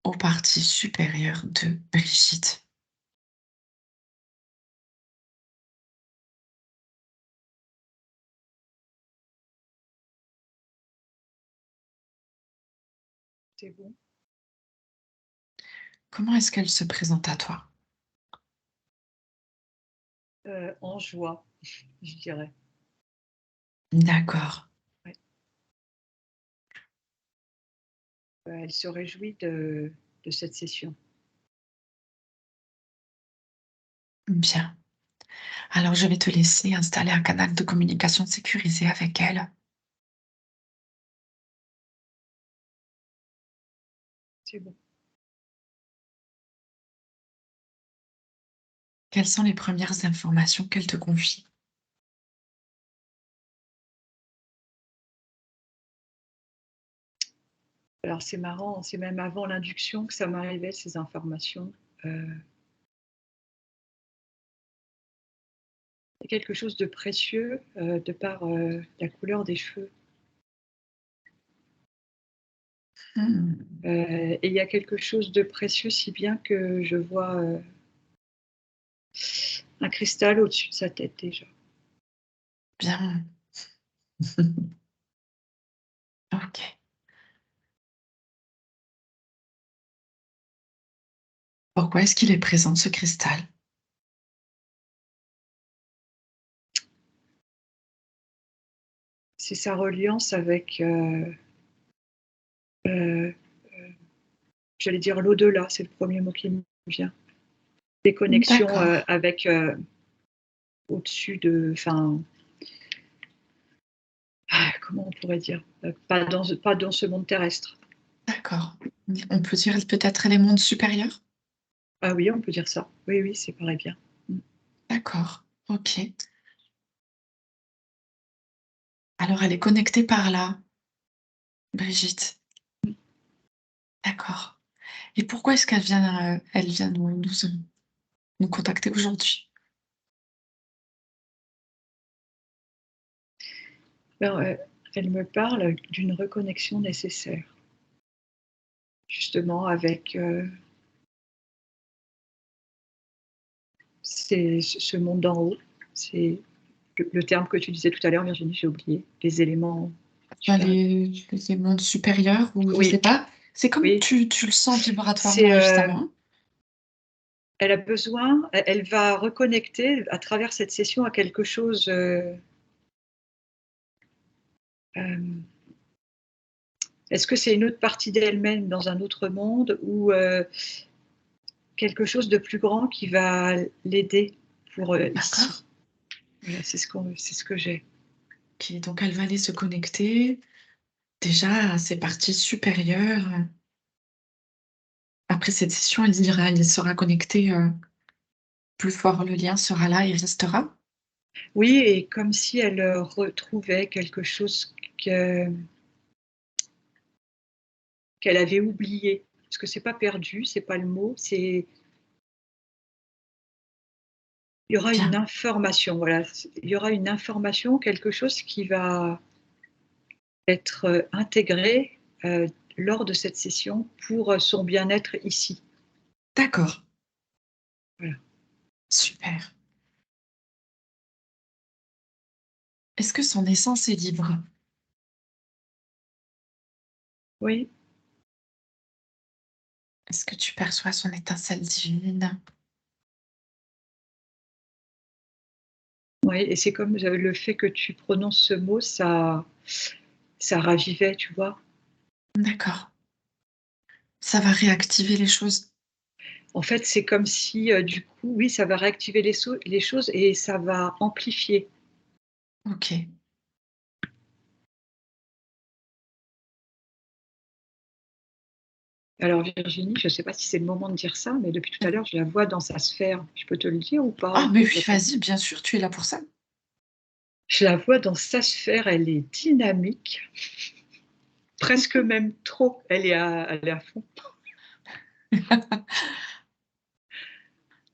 aux parties supérieures de Brigitte. C'est bon. Comment est-ce qu'elle se présente à toi? En joie, je dirais. D'accord, Ouais. Elle se réjouit de cette session. bien. Alors je vais te laisser installer un canal de communication sécurisé avec elle. C'est bon. Quelles sont les premières informations qu'elle te confie? Alors c'est marrant, c'est même avant l'induction que ça m'arrivait ces informations. C'est quelque chose de précieux, de par, la couleur des cheveux. Mmh, Et il y a quelque chose de précieux si bien que je vois, un cristal au-dessus de sa tête déjà. bien. OK. Pourquoi est-ce qu'il est présent ce cristal? C'est sa reliance avec, heu, j'allais dire l'au-delà, c'est le premier mot qui me vient. Des connexions, D'accord, avec, au-dessus de enfin, comment on pourrait dire? Pas dans ce monde terrestre. d'accord. On peut dire peut-être les mondes supérieurs? Ah oui, on peut dire ça. Oui, oui, c'est paraît bien. Mmh. D'accord, OK. Alors elle est connectée par là, Brigitte? D'accord. Et pourquoi est-ce elle vient nous contacter aujourd'hui? Alors, elle me parle d'une reconnexion nécessaire, justement avec, ce monde d'en haut. C'est le terme que tu disais tout à l'heure, Virginie, j'ai oublié. Les éléments Enfin, supérieurs. les mondes supérieurs ou je sais Oui, pas. C'est comme oui, tu le sens c'est, vibratoirement évidemment. elle a besoin, elle va reconnecter à travers cette session à quelque chose, hem, est-ce que c'est une autre partie d'elle-même dans un autre monde ou, quelque chose de plus grand qui va l'aider pour, D'accord. ici? Voilà, c'est ce que j'ai. OK, donc elle va aller se connecter déjà à ses parties supérieures. Après cette session, elle sera connectée, plus fort, le lien sera là, il restera? Oui et comme si elle, retrouvait quelque chose que qu'elle avait oublié. Parce que c'est pas perdu, c'est pas le mot, c'est il y aura une Bien, information, voilà, il y aura une information, quelque chose qui va être, intégré, lors de cette session pour, son bien-être ici. d'accord, Voilà. super. Est-ce que son essence est libre? Oui, Est-ce que tu perçois son étincelle divine? oui et c'est comme, le fait que tu prononces ce mot, ça ravivait, tu vois? D'accord. Ça va réactiver les choses? En fait, c'est comme si, du coup, oui, ça va réactiver les choses et ça va amplifier. OK. Alors Virginie, je ne sais pas si c'est le moment de dire ça, mais depuis tout à l'heure, je la vois dans sa sphère. Je peux te le dire ou pas? Ah, Ou mais tu oui, as peur? vas-y, bien sûr, tu es là pour ça. Je la vois dans sa sphère, elle est dynamique, presque même trop, elle est à fond.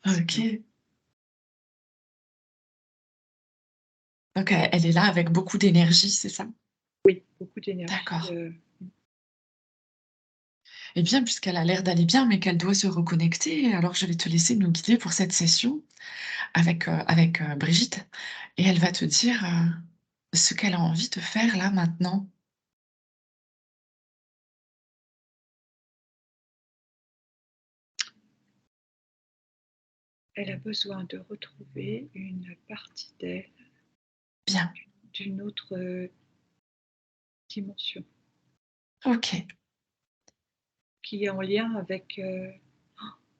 C'est bien. OK. Donc elle est là avec beaucoup d'énergie, c'est ça? Oui, beaucoup d'énergie, D'accord. Eh bien, puisqu'elle a l'air d'aller bien, mais qu'elle doit se reconnecter, alors je vais te laisser nous guider pour cette session avec Brigitte et elle va te dire, ce qu'elle a envie de faire là, maintenant. Elle a besoin de retrouver une partie d'elle Bien, d'une autre, dimension OK, qui est en lien avec,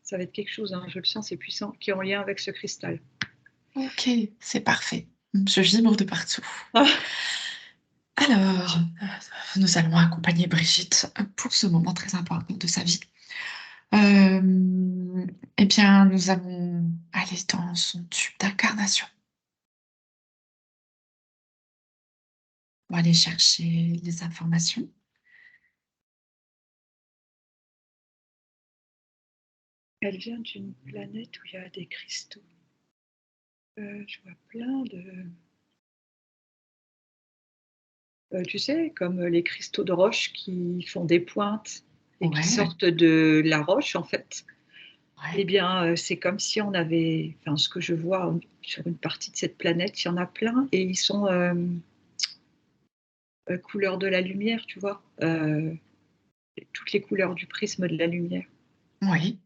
ça va être quelque chose, hein, je le sens, c'est puissant, qui est en lien avec ce cristal. OK, c'est parfait. Je vibre de partout. Ah! Alors, nous allons accompagner Brigitte, pour ce moment très important de sa vie. Hem, eh bien, nous allons aller dans son tube d'incarnation. On va aller chercher les informations. Elle vient d'une planète où il y a des cristaux. Je vois plein de, tu sais, comme les cristaux de roche qui font des pointes et qui Ouais, sortent de la roche, en fait. Eh ouais, bien, c'est comme si on avait, enfin, ce que je vois sur une partie de cette planète, il y en a plein et ils sont, couleur de la lumière, tu vois? Toutes les couleurs du prisme de la lumière oui,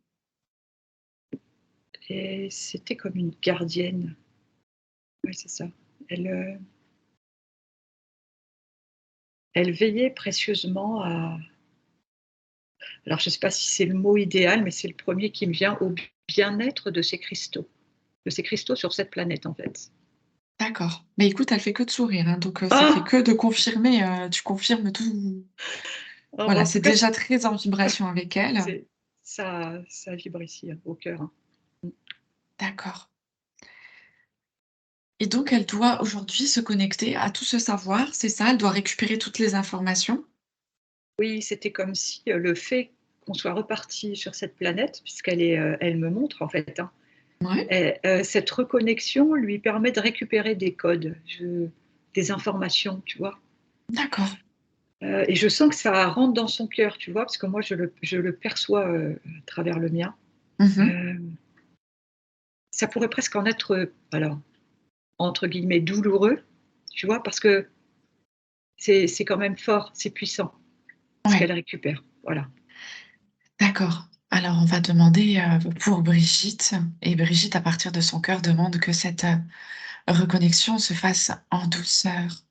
et c'était comme une gardienne. Ouais, c'est ça. Elle, elle veillait précieusement à, alors je ne sais pas si c'est le mot idéal, mais c'est le premier qui me vient, au bien-être de ces cristaux sur cette planète, en fait. d'accord. Mais écoute, elle fait que de sourire, hein, donc ça fait Ah! que de confirmer, tu confirmes tout. Ah bah, Voilà, en tout c'est cas, déjà très en vibration avec elle. c'est ça vibre ici, hein, au cœur, hein. Mmh. D'accord et donc elle doit aujourd'hui se connecter à tout ce savoir, c'est ça? Elle doit récupérer toutes les informations? Oui, c'était comme si, le fait qu'on soit reparti sur cette planète, puisqu'elle est, elle me montre, en fait, hein, Ouais, et cette reconnexion lui permet de récupérer des codes, des informations, tu vois? d'accord. Et je sens que ça rentre dans son cœur, tu vois? Parce que moi je le perçois, à travers le mien. Mmh. Hem, Ça pourrait presque en être, alors, entre guillemets «douloureux», tu vois? Parce que c'est quand même fort, c'est puissant, ce qu'elle Ouais, récupère, voilà. d'accord. Alors on va demander, pour Brigitte et Brigitte, à partir de son cœur, demande que cette, reconnexion se fasse en douceur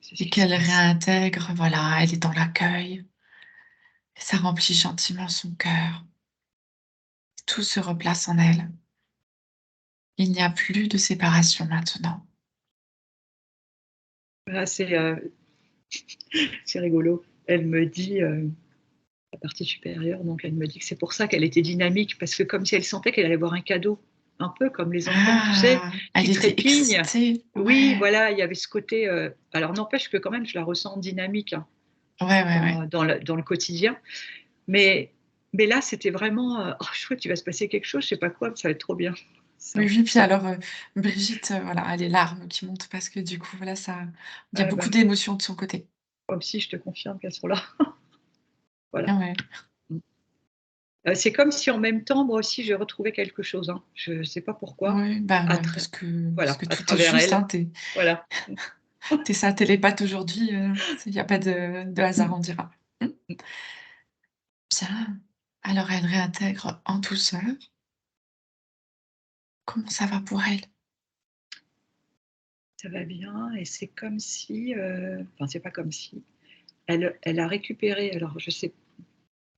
C'est ce et qui se qu'elle passe. réintègre, voilà, elle est dans l'accueil et ça remplit gentiment son cœur. Tout se replace en elle. Il n'y a plus de séparation maintenant. Voilà, c'est rigolo. Elle me dit, la partie supérieure, donc elle me dit que c'est pour ça qu'elle était dynamique, parce que comme si elle sentait qu'elle allait avoir un cadeau, un peu comme les enfants, tu sais, Ah! Elle qui était trépignent. excitée. Oui, Ouais. voilà, il y avait ce côté, alors n'empêche que quand même je la ressens dynamique, hein, Ouais, ouais, ouais. dans le quotidien, mais là, c'était vraiment, «Oh chouette, il va se passer quelque chose, je sais pas quoi, mais ça va être trop bien». Oui, Ça, oui, puis alors, Brigitte, voilà, a les larmes qui montent parce que du coup, voilà, ça il y a beaucoup bah, d'émotions de son côté. moi aussi je te confirme qu'elles sont là. Voilà. Ouais. Mmh. C'est comme si en même temps, moi aussi, je retrouvais quelque chose, hein. Je sais pas pourquoi, Oui, bah, à ouais, tra parce voilà, que à tout est travers juste, elle. hein. Tu Voilà. es sa télépathe aujourd'hui, il y a pas de hasard, on dira. Mmh. Bien. Alors elle réintègre en douceur. Comment ça va pour elle? Ça va bien et c'est comme si, enfin, c'est pas comme si, elle a récupéré, alors je sais,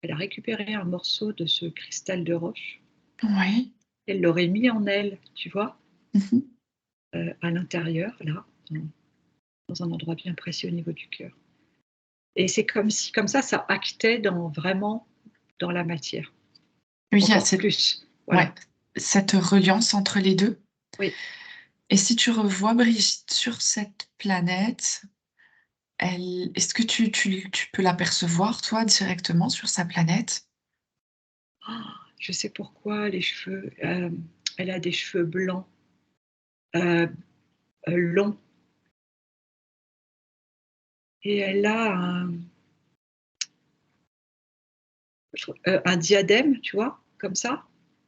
elle a récupéré un morceau de ce cristal de roche. Oui. Elle l'aurait mis en elle, tu vois? Mmh mh. À l'intérieur, là, dans un endroit bien précis au niveau du cœur et c'est comme si, comme ça actait dans, vraiment, dans la matière, Oui, il y a encore cette plus. ouais, Voilà. cette reliance entre les 2. Oui. Et si tu revois Brigitte sur cette planète, elle est-ce que tu peux l'apercevoir toi directement sur sa planète? Je sais pourquoi les cheveux, elle a des cheveux blancs, heu longs et elle a un, un diadème, tu vois, comme ça.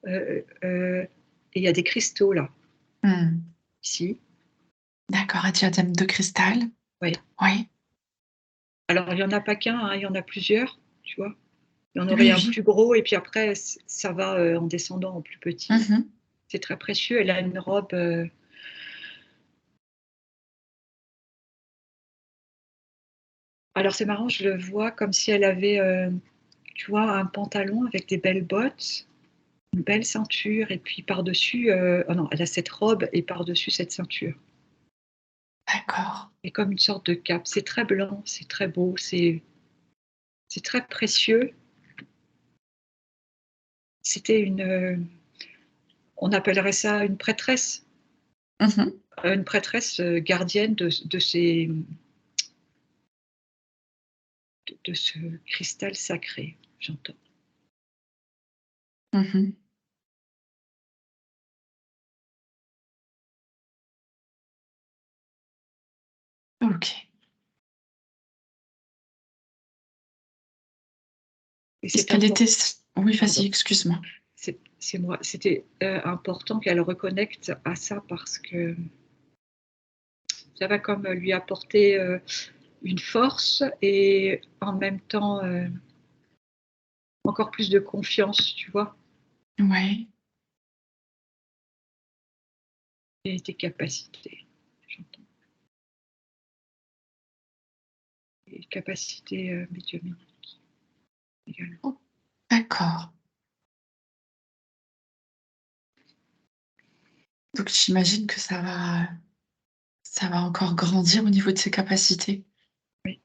Et il y a des cristaux là, Mmh. ici. D'accord, un diadème de cristal. Oui. Oui. Alors il y en a pas qu'un, hein, il y en a plusieurs, tu vois? Il y en aurait Oui, un oui. plus gros et puis après ça va, en descendant en plus petit. Mmh. C'est très précieux. Elle a une robe, alors c'est marrant, je le vois comme si elle avait, tu vois, un pantalon avec des belles bottes, une belle ceinture et puis par-dessus, oh non, elle a cette robe et par-dessus cette ceinture D'accord. et comme une sorte de cape. C'est très blanc, c'est très beau, c'est très précieux. C'était on appellerait ça Mmh. une prêtresse, gardienne de ces de ce cristal sacré, j'entends. Mmh. OK. Et Est-ce c'est qu'elle était important, s oui, vas-y, pardon, excuse-moi. c'est moi. C'était, important qu'elle reconnecte à ça parce que ça va comme lui apporter, une force et en même temps, encore plus de confiance, tu vois? Ouais. Et des capacités, j'entends. Des capacités, médiumniques également. Oh, d'accord. Donc j'imagine que ça va encore grandir au niveau de ses capacités? Oui,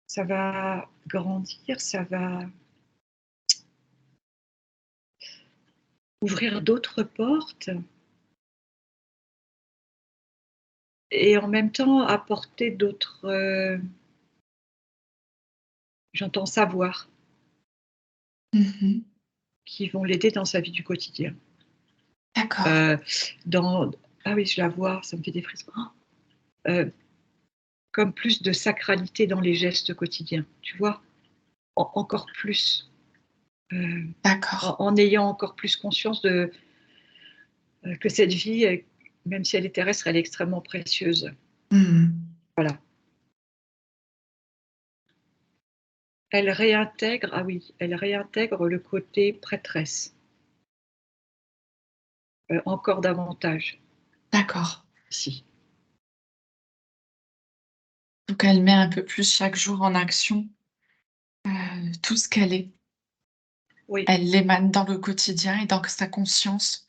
ça va grandir, ça va ouvrir d'autres portes et en même temps apporter d'autres, j'entends savoir, Mmh. qui vont l'aider dans sa vie du quotidien. D'accord. Heu, dans ah oui, je la vois, ça me fait des frissons. Heu, comme plus de sacralité dans les gestes quotidiens, tu vois? Encore plus, heu, D'accord. en ayant encore plus conscience que cette vie, même si elle est terrestre, elle est extrêmement précieuse. Mmh. Voilà. Ah oui, elle réintègre le côté prêtresse, encore davantage, D'accord. ici. Donc elle met un peu plus chaque jour en action, tout ce qu'elle est. Oui, Elle l'émane dans le quotidien et dans sa conscience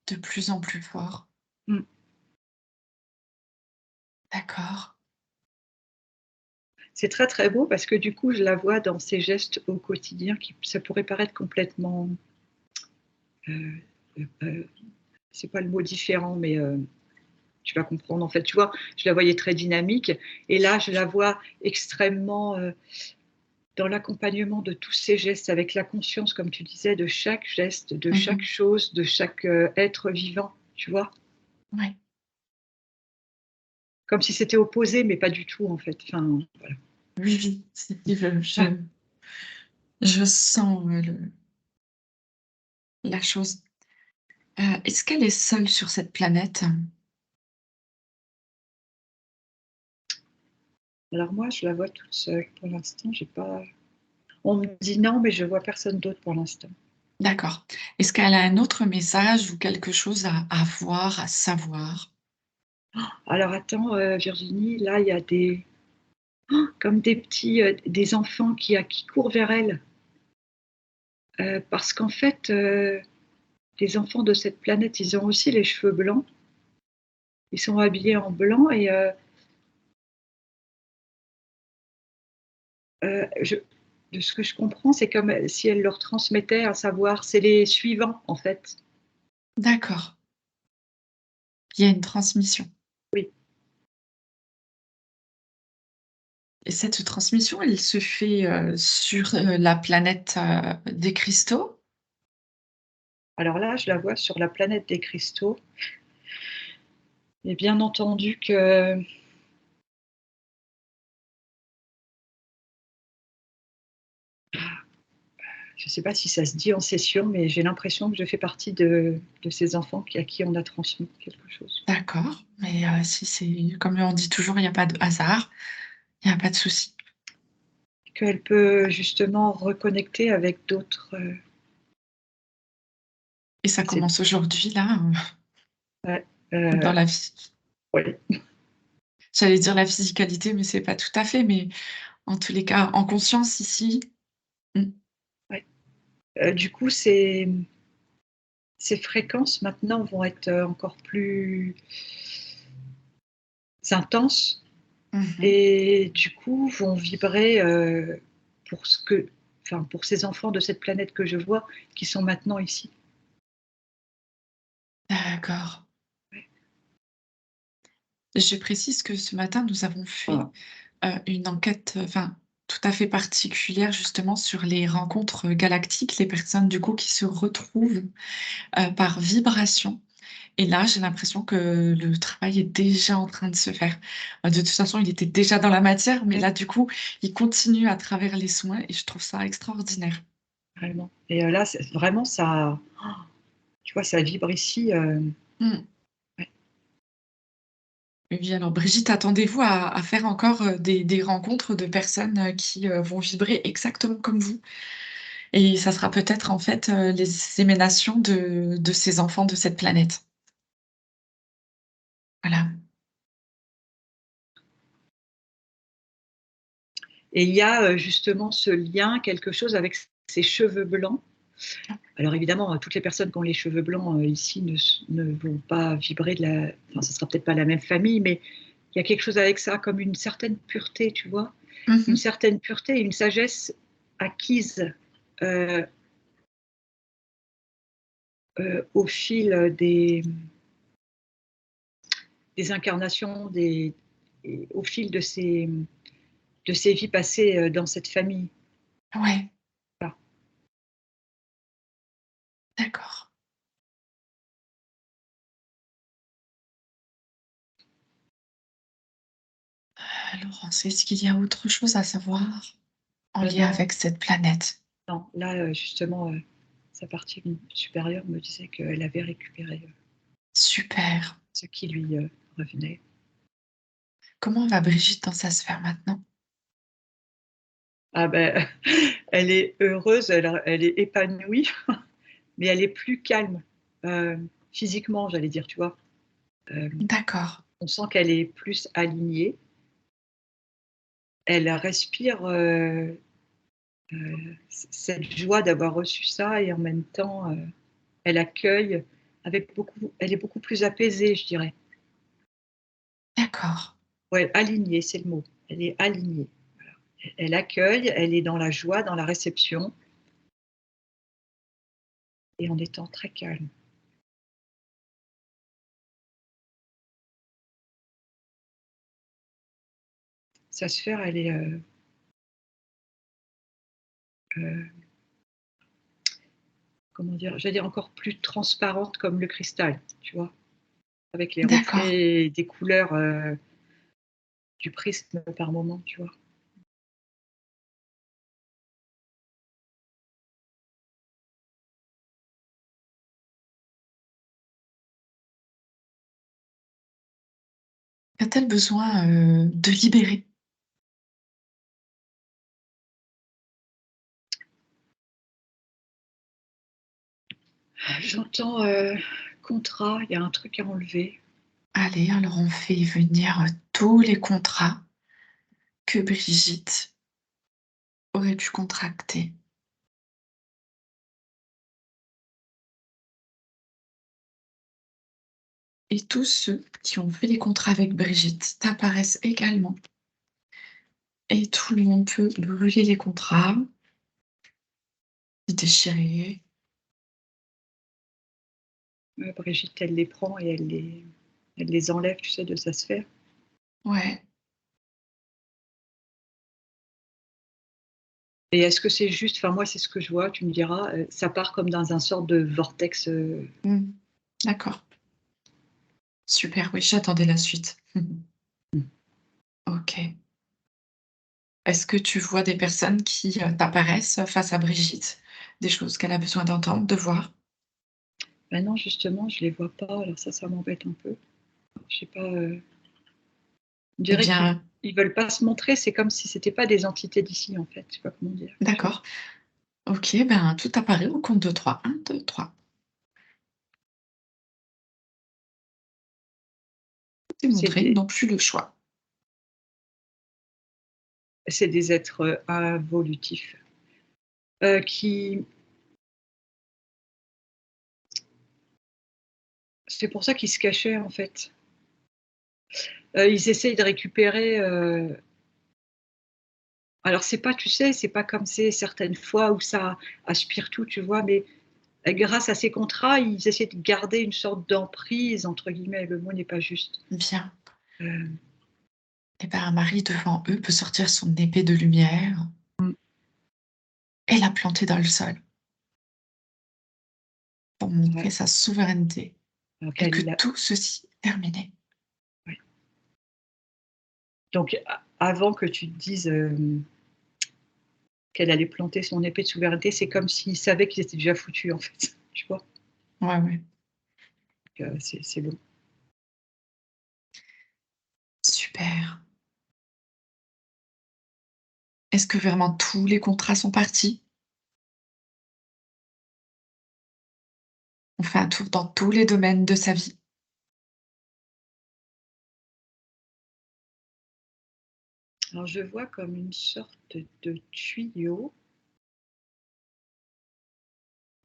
de plus en plus fort. mmh. D'accord. C'est très, très beau parce que du coup, je la vois dans ses gestes au quotidien qui ça pourrait paraître complètement, heu heu, c'est pas le mot différent, mais tu vas comprendre en fait, tu vois? Je la voyais très dynamique et là, je la vois extrêmement, dans l'accompagnement de tous ces gestes avec la conscience, comme tu disais, de chaque geste, de chaque Mmh. chose, de chaque, être vivant, tu vois? Ouais. Comme si c'était opposé, mais pas du tout en fait. Enfin, voilà. Oui, oui, si, si, je Ah, je je sens, la chose. Est-ce qu'elle est seule sur cette planète? alors moi, je la vois toute seule. Pour l'instant, j'ai pas on me dit: «Non», mais je vois personne d'autre pour l'instant. D'accord. Est-ce qu'elle a un autre message ou quelque chose à voir, à savoir? Alors attends, Virginie, là, il y a comme des petits, des enfants qui courent vers elle, parce qu'en fait, les enfants de cette planète, ils ont aussi les cheveux blancs. Ils sont habillés en blanc et je de ce que je comprends, c'est comme, si elle leur transmettait un savoir. C'est les suivants, en fait. D'accord. Il y a une transmission Oui. et cette transmission, elle se fait, sur, la planète, des cristaux? Alors là, je la vois sur la planète des cristaux et bien entendu que je ne sais pas si ça se dit en session, mais j'ai l'impression que je fais partie de ces enfants à qui on a transmis quelque chose. D'accord, mais si c'est comme on dit toujours, il y a pas de hasard, il y a pas de souci Qu'elle peut justement reconnecter avec d'autres, et ça c'est commence aujourd'hui là, ouais, dans la vie. ouais. J'allais dire la physicalité, mais c'est pas tout à fait, mais en tous les cas, en conscience ici. Mmh. Ouais. Du coup, ces fréquences maintenant vont être, encore plus intenses Mmh mh. et du coup vont vibrer, pour ce que enfin pour ces enfants de cette planète que je vois, qui sont maintenant ici. D'accord. Ouais. Je précise que ce matin, nous avons fait, Voilà. une enquête, enfin, tout à fait particulière justement sur les rencontres, galactiques, les personnes du coup qui se retrouvent, par vibration. Et là, j'ai l'impression que le travail est déjà en train de se faire. De toute façon, il était déjà dans la matière, mais Ouais, là, du coup, il continue à travers les soins et je trouve ça extraordinaire. vraiment et là, c'est vraiment ça tu vois, ça vibre ici, Mmh. ouais. Et puis alors Brigitte, attendez-vous à faire encore, des rencontres de personnes, qui, vont vibrer exactement comme vous et ça sera peut-être en fait, les éménations de ces enfants de cette planète. Voilà. Et il y a, justement ce lien, quelque chose avec ces cheveux blancs. Alors évidemment, toutes les personnes qui ont les cheveux blancs, ici ne vont pas vibrer de la enfin, ça sera peut-être pas la même famille, mais il y a quelque chose avec ça, comme une certaine pureté, tu vois? Mmh Une mh. certaine pureté et une sagesse acquise, heu au fil, des incarnations, des et au fil de ces vies passées, dans cette famille. Ouais, Voilà. d'accord. Laurence, est-ce qu'il y a autre chose à savoir en lien Non, avec cette planète? non, là, justement, sa partie supérieure me disait qu'elle avait récupéré, Super. ce qui lui, revenait. Comment va Brigitte dans sa sphère maintenant? Ah ben, elle est heureuse, elle est épanouie, mais elle est plus calme, physiquement, j'allais dire, tu vois? D'accord, On sent qu'elle est plus alignée. Elle respire, cette joie d'avoir reçu ça et en même temps, elle accueille avec beaucoup elle est beaucoup plus apaisée, je dirais. d'accord, Ouais, alignée, c'est le mot. Elle est alignée. Elle accueille, elle est dans la joie, dans la réception et en étant très calme. Sa sphère, elle est, heu, comment dire? J'allais dire encore plus transparente comme le cristal, tu vois? Avec les d'accord. reflets des couleurs, du prisme par moment, tu vois? Qu'a-t-elle besoin, de libérer? J'entends, contrat, il y a un truc à enlever. Allez, alors on fait venir, tous les contrats que Brigitte aurait dû contracter et tous ceux qui ont fait les contrats avec Brigitte t'apparaissent également et tout le monde peut brûler les contrats, les déchirer. Brigitte, elle les prend et elle les enlève, tu sais, de sa sphère. Ouais. Et est-ce que c'est juste enfin moi, c'est ce que je vois, tu me diras, ça part comme dans un sorte de vortex, Mmh. D'accord. Super, oui, j'attendais la suite. mmh. OK. Est-ce que tu vois des personnes qui, t'apparaissent face à Brigitte? des choses qu'elle a besoin d'entendre, de voir? Ben non, justement, je les vois pas, alors ça m'embête un peu. Je sais pas, on Eh dirait qu'ils bien, ils veulent pas se montrer, c'est comme si c'était pas des entités d'ici, en fait, je sais pas comment dire. d'accord. OK, ben, tout apparaît au compte de 3. 1, 2, 3. Tout est C'est montré, ils des n'ont plus le choix. c'est des êtres, involutifs, qui c'est pour ça qu'ils se cachaient, en fait. Ils essayent de récupérer, alors c'est pas tu sais, c'est pas comme c'est certaines fois où ça aspire tout, tu vois? Mais, grâce à ces contrats, ils essaient de garder une sorte «d'emprise» entre guillemets, le mot n'est pas juste. Bien. Heu, Eh ben, Marie, devant eux, peut sortir son épée de lumière mmh, et la planter dans le sol pour montrer ouais, sa souveraineté alors et que qu'elle a tout ceci est terminé. ouais. Donc avant que tu te dises, qu'elle allait planter son épée de souveraineté, c'est comme s'ils savaient qu'ils étaient déjà foutus, en fait, tu vois? Ouais, ouais, Donc c'est bon. super. Est-ce que vraiment tous les contrats sont partis? On fait un tour dans tous les domaines de sa vie. Alors je vois comme une sorte de tuyau,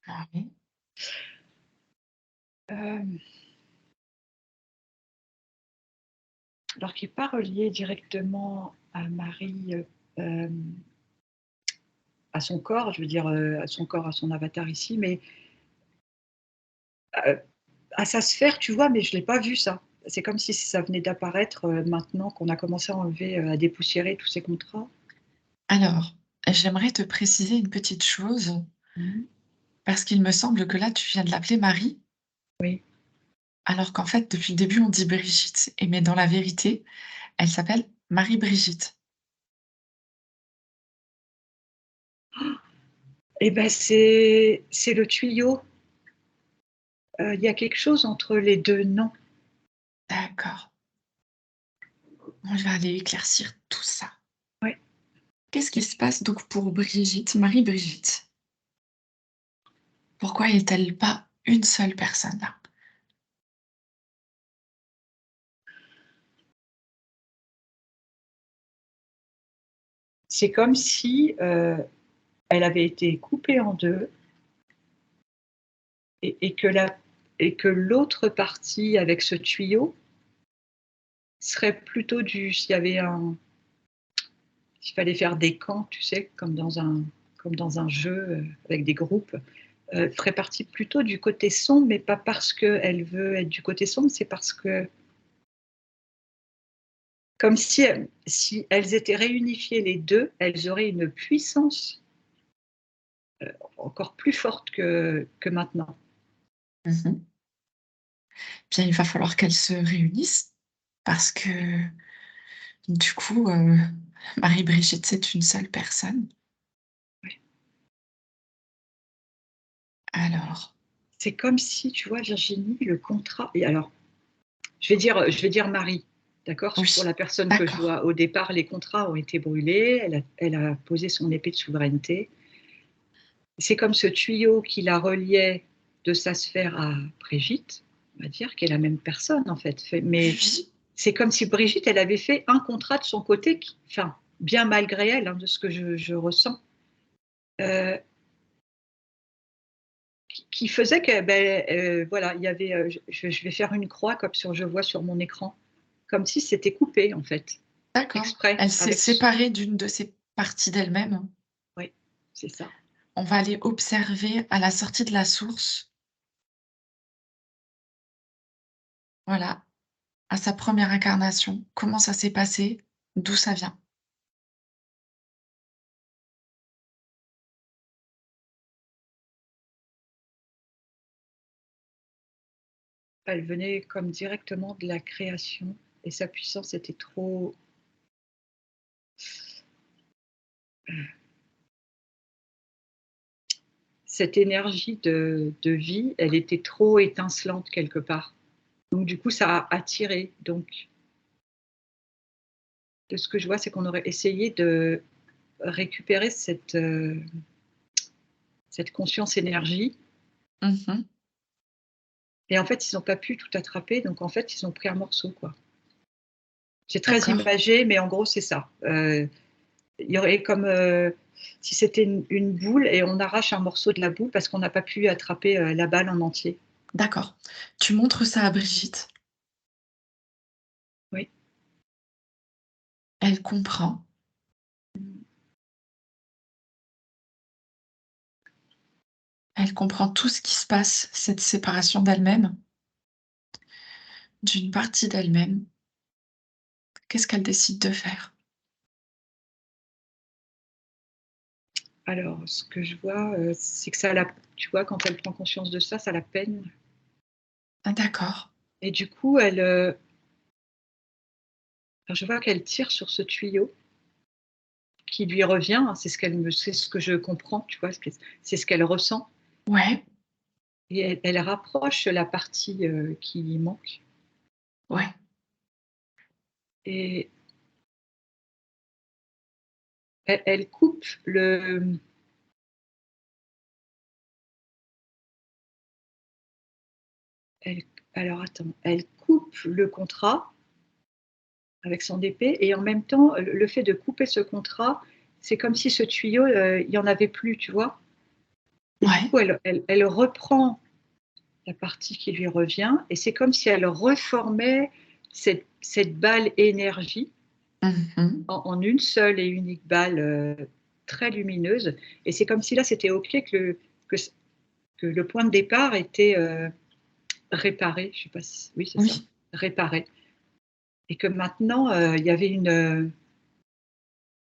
Ah oui. hem, alors qui est pas relié directement à Marie, à son corps, je veux dire, à son corps, à son avatar ici, mais, heu, à sa sphère, tu vois? Mais je l'ai pas vu ça. C'est comme si ça venait d'apparaître, maintenant qu'on a commencé à enlever, à dépoussiérer tous ces contrats. Alors, j'aimerais te préciser une petite chose, Mmh. parce qu'il me semble que là, tu viens de l'appeler Marie, Oui. alors qu'en fait, depuis le début, on dit Brigitte. Et mais dans la vérité, elle s'appelle Marie-Brigitte. Et ben c'est le tuyau, il y a quelque chose entre les 2 noms. D'accord. On va aller éclaircir tout ça. Ouais. Qu'est-ce qui se passe donc pour Brigitte, Marie-Brigitte? Pourquoi est-elle pas une seule personne là? C'est comme si, elle avait été coupée en 2 et que la et que l'autre partie avec ce tuyau serait plutôt du s'il fallait faire des camps, tu sais, comme dans un jeu, avec des groupes, ferait partie plutôt du côté sombre, mais pas parce qu'elle veut être du côté sombre, c'est parce que comme si elles étaient réunifiées les 2, elles auraient une puissance, encore plus forte que maintenant. Mmh. Bien, il va falloir qu'elles se réunissent parce que du coup, Marie-Brigitte, c'est une seule personne. Ouais. Alors C'est comme si, tu vois, Virginie, le contrat et alors, je vais dire Marie, d'accord? Pour oui, la personne que je d'accord. vois. Au départ, les contrats ont été brûlés, elle a posé son épée de souveraineté. C'est comme ce tuyau qui la reliait de sa sphère à Brigitte, on va dire, qui est la même personne, en fait, mais Oui, c'est comme si Brigitte, elle avait fait un contrat de son côté qui enfin, bien malgré elle, hein, de ce que je ressens, heu, qui faisait que, beh, voilà, il y avait, je vais faire une croix comme sur je vois sur mon écran, comme si c'était coupé, en fait, d'accord. exprès Elle s'est avec ce séparée d'une de ses parties d'elle-même. oui, c'est ça. On va aller observer à la sortie de la source, voilà, à sa première incarnation, comment ça s'est passé, d'où ça vient. Elle venait comme directement de la création et sa puissance était trop cette énergie de vie, elle était trop étincelante quelque part. Donc du coup, ça a attiré. Donc, de ce que je vois, c'est qu'on aurait essayé de récupérer cette conscience énergie. Mmh. Et en fait, ils n'ont pas pu tout attraper, donc en fait, ils ont pris un morceau, quoi. C'est très D'accord, imagé, mais en gros, c'est ça. Il y aurait comme si c'était une boule et on arrache un morceau de la boule parce qu'on n'a pas pu attraper la balle en entier. d'accord. Tu montres ça à Brigitte, Oui. elle comprend, elle comprend tout ce qui se passe, cette séparation d'elle-même, d'une partie d'elle-même. Qu'est-ce qu'elle décide de faire? Alors, ce que je vois, c'est que ça la tu vois, quand elle prend conscience de ça, ça la peine Ah d'accord, et du coup, alors je vois qu'elle tire sur ce tuyau qui lui revient, hein, c'est ce que je comprends, tu vois? C'est ce qu'elle ressent ouais, et elle rapproche la partie, qui lui manque ouais, et elle coupe le elle alors attends, elle coupe le contrat avec son épée et en même temps, le fait de couper ce contrat, c'est comme si ce tuyau, il y en avait plus, tu vois? Et du ouais. coup, elle reprend la partie qui lui revient et c'est comme si elle reformait cette balle énergie Mmh. en une seule et unique balle, très lumineuse et c'est comme si là, c'était OK que c que le point de départ était, réparé. Je sais pas si oui, c'est ça, Oui, réparé et que maintenant, il y avait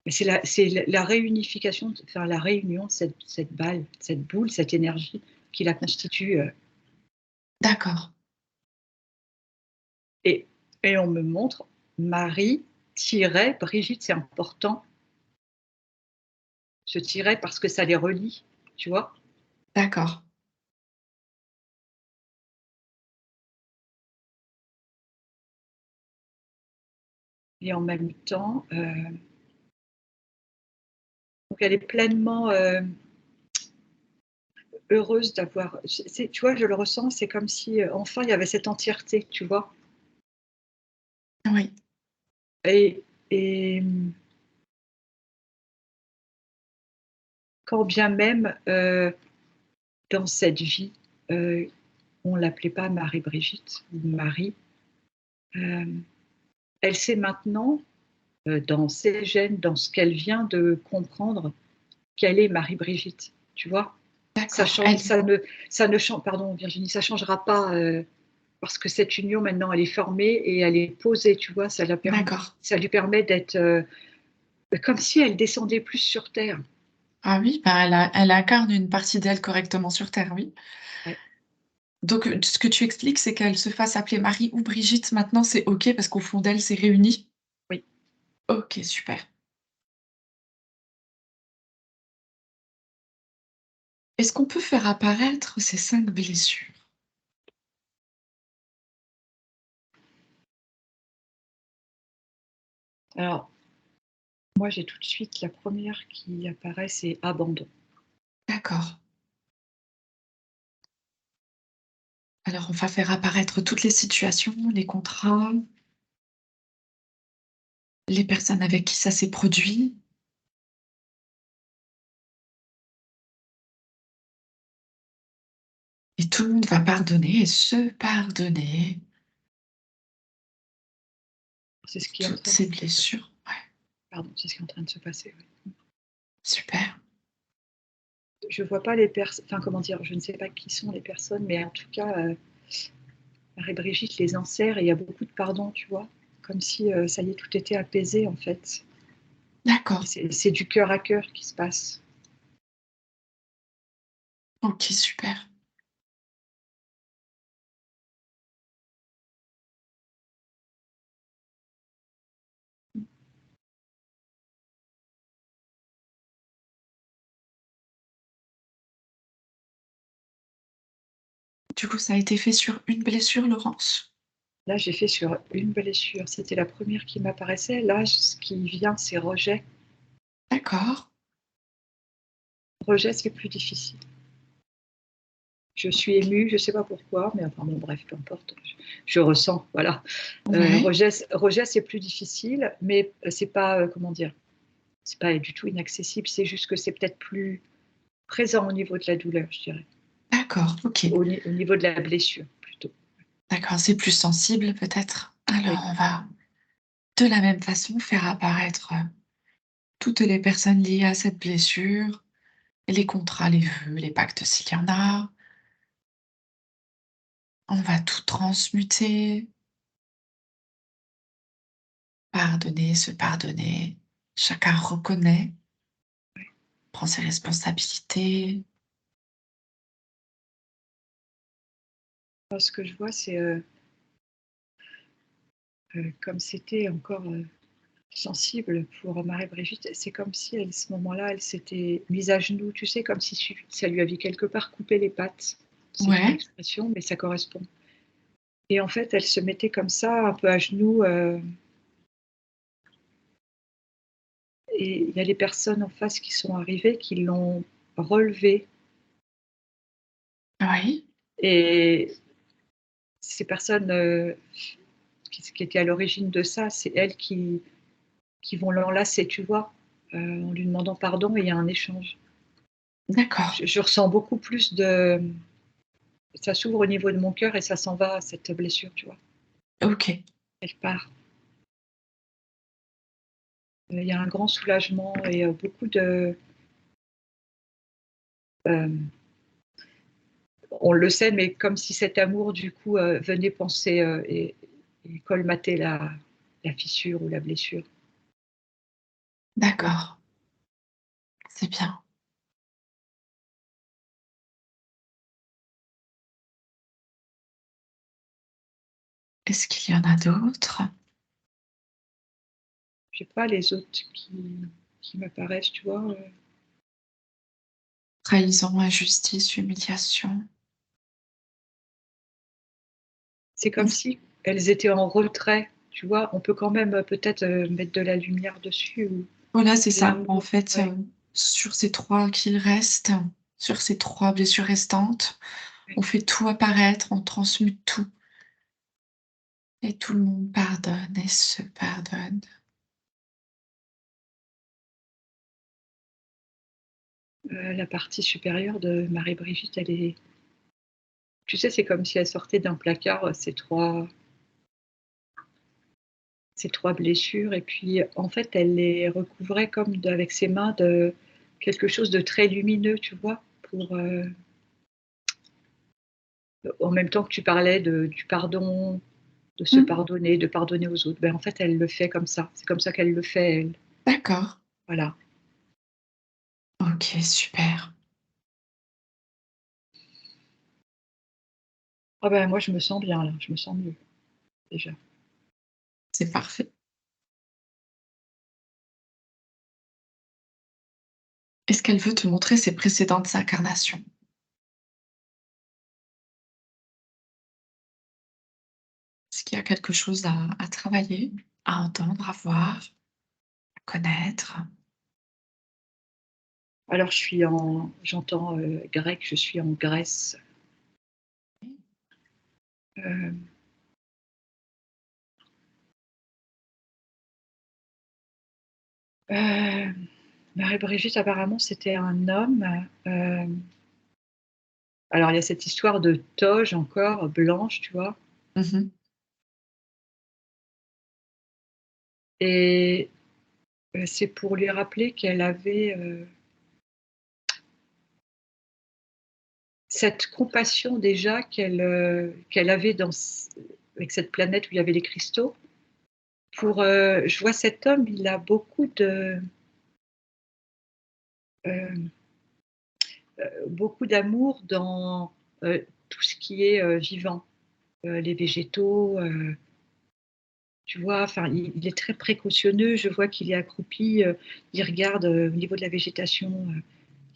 c'est la réunification, enfin la réunion de cette balle, cette boule, cette énergie qui la constitue, d'accord. et et on me montre Marie tiret Brigitte, c'est important, ce tiret parce que ça les relie, tu vois? D'accord. Et en même temps, donc elle est pleinement, heureuse d'avoir c'est tu vois, je le ressens, c'est comme si, enfin il y avait cette entièreté, tu vois? Oui, Et et quand bien même, dans cette vie, heu, on l'appelait pas Marie-Brigitte ou Marie, hem, elle sait maintenant, dans ses gènes, dans ce qu'elle vient de comprendre, qu'elle est Marie-Brigitte, tu vois? Ça d'accord. change Elle ça ne chan pardon Virginie, ça changera pas, parce que cette union maintenant elle est formée et elle est posée, tu vois? d'accord. Ça lui permet d'être, comme si elle descendait plus sur terre. Ah oui, bah, elle incarne une partie d'elle correctement sur terre, oui. Ouais, Donc, ce que tu expliques, c'est qu'elle se fasse appeler Marie ou Brigitte maintenant, c'est OK parce qu'au fond d'elle, c'est réuni? oui. OK, super. Est-ce qu'on peut faire apparaître ces 5 blessures? Alors moi j'ai tout de suite la première qui apparaît, c'est abandon. D'accord. Alors on va faire apparaître toutes les situations, les contrats, les personnes avec qui ça s'est produit et tout le monde va pardonner et se pardonner C'est ce qui est en toutes train de ces blessures. Ouais, c'est ce qui est en train de se passer, ouais. super. Je vois pas les personnes, enfin comment dire? Je ne sais pas qui sont les personnes, mais en tout cas, Marie-Brigitte les enserre et il y a beaucoup de pardon, tu vois? Comme si, ça y est, tout était apaisé en fait. D'accord. C'est du cœur à cœur qui se passe. OK, super. Du coup, ça a été fait sur une blessure, Laurence? Là, j'ai fait sur une blessure. C'était la première qui m'apparaissait. Là, ce qui vient, c'est rejet. D'accord. Rejet, c'est plus difficile. Je suis émue, je ne sais pas pourquoi, mais enfin bon, bref, peu importe. Je ressens, voilà. Ouais. Rejet, c'est plus difficile, mais c'est pas, comment dire, c'est pas du tout inaccessible. C'est juste que c'est peut-être plus présent au niveau de la douleur, je dirais. D'accord, OK. Au niveau de la blessure, plutôt. D'accord, c'est plus sensible peut-être? Oui, Alors on va, de la même façon, faire apparaître, toutes les personnes liées à cette blessure, les contrats, les vœux, les pactes s'il y en a. On va tout transmuter, pardonner, se pardonner. Chacun reconnaît, prend ses responsabilités. ce que je vois, c'est comme c'était encore sensible pour Marie-Brigitte, c'est comme si, à ce moment-là, elle s'était mise à genoux, tu sais, comme si ça lui avait quelque part coupé les pattes. C'est une Ouais, expression, mais ça correspond. Et en fait, elle se mettait comme ça, un peu à genoux, et il y a les personnes en face qui sont arrivées, qui l'ont relevée. oui, Et ces personnes qui étaient à l'origine de ça, c'est elles qui vont l'enlacer, tu vois, en lui demandant pardon, et il y a un échange. d'accord. Je ressens beaucoup plus de... Ça s'ouvre au niveau de mon cœur et ça s'en va, cette blessure, tu vois. OK. Elle part. Il y a un grand soulagement et beaucoup de... on le sait, mais comme si cet amour, du coup, venait penser et colmater la fissure ou la blessure. Ouais. D'accord, c'est bien. Est-ce qu'il y en a d'autres? Je sais pas les autres qui m'apparaissent, tu vois. Trahison, injustice, humiliation. C'est comme Est-ce si elles étaient en retrait, tu vois. On peut quand même peut-être mettre de la lumière dessus. Ou Voilà, c'est ça. En l'amour, fait, ouais, sur ces 3 qu'il reste, sur ces 3 blessures restantes, ouais. on fait tout apparaître, on transmute tout et tout le monde pardonne et se pardonne. La partie supérieure de Marie-Brigitte, elle est... Tu sais, c'est comme si elle sortait d'un placard, ces trois blessures, et puis en fait, elle les recouvrait comme avec ses mains de quelque chose de très lumineux, tu vois, pour en même temps que tu parlais du pardon, de se Mmh, pardonner, de pardonner aux autres. Ben, en fait, elle le fait comme ça. C'est comme ça qu'elle le fait, elle. d'accord. Voilà. OK, super. Ah ben, moi, je me sens bien là, je me sens mieux déjà. C'est parfait. Est-ce qu'elle veut te montrer ses précédentes incarnations? Est-ce qu'il y a quelque chose à travailler, à entendre, à voir, à connaître? Alors, j'entends grec, je suis en Grèce. Euh, euh, Marie-Brigitte, apparemment, c'était un homme. euh, alors, il y a cette histoire de toge encore blanche, tu vois. Mmh. Et c'est pour lui rappeler qu'elle avait cette compassion déjà qu'elle avait avec cette planète où il y avait les cristaux. Je vois cet homme, il a euh, beaucoup d'amour dans tout ce qui est vivant, les végétaux. Tu vois, enfin, il est très précautionneux. Je vois qu'il est accroupi, il regarde au niveau de la végétation.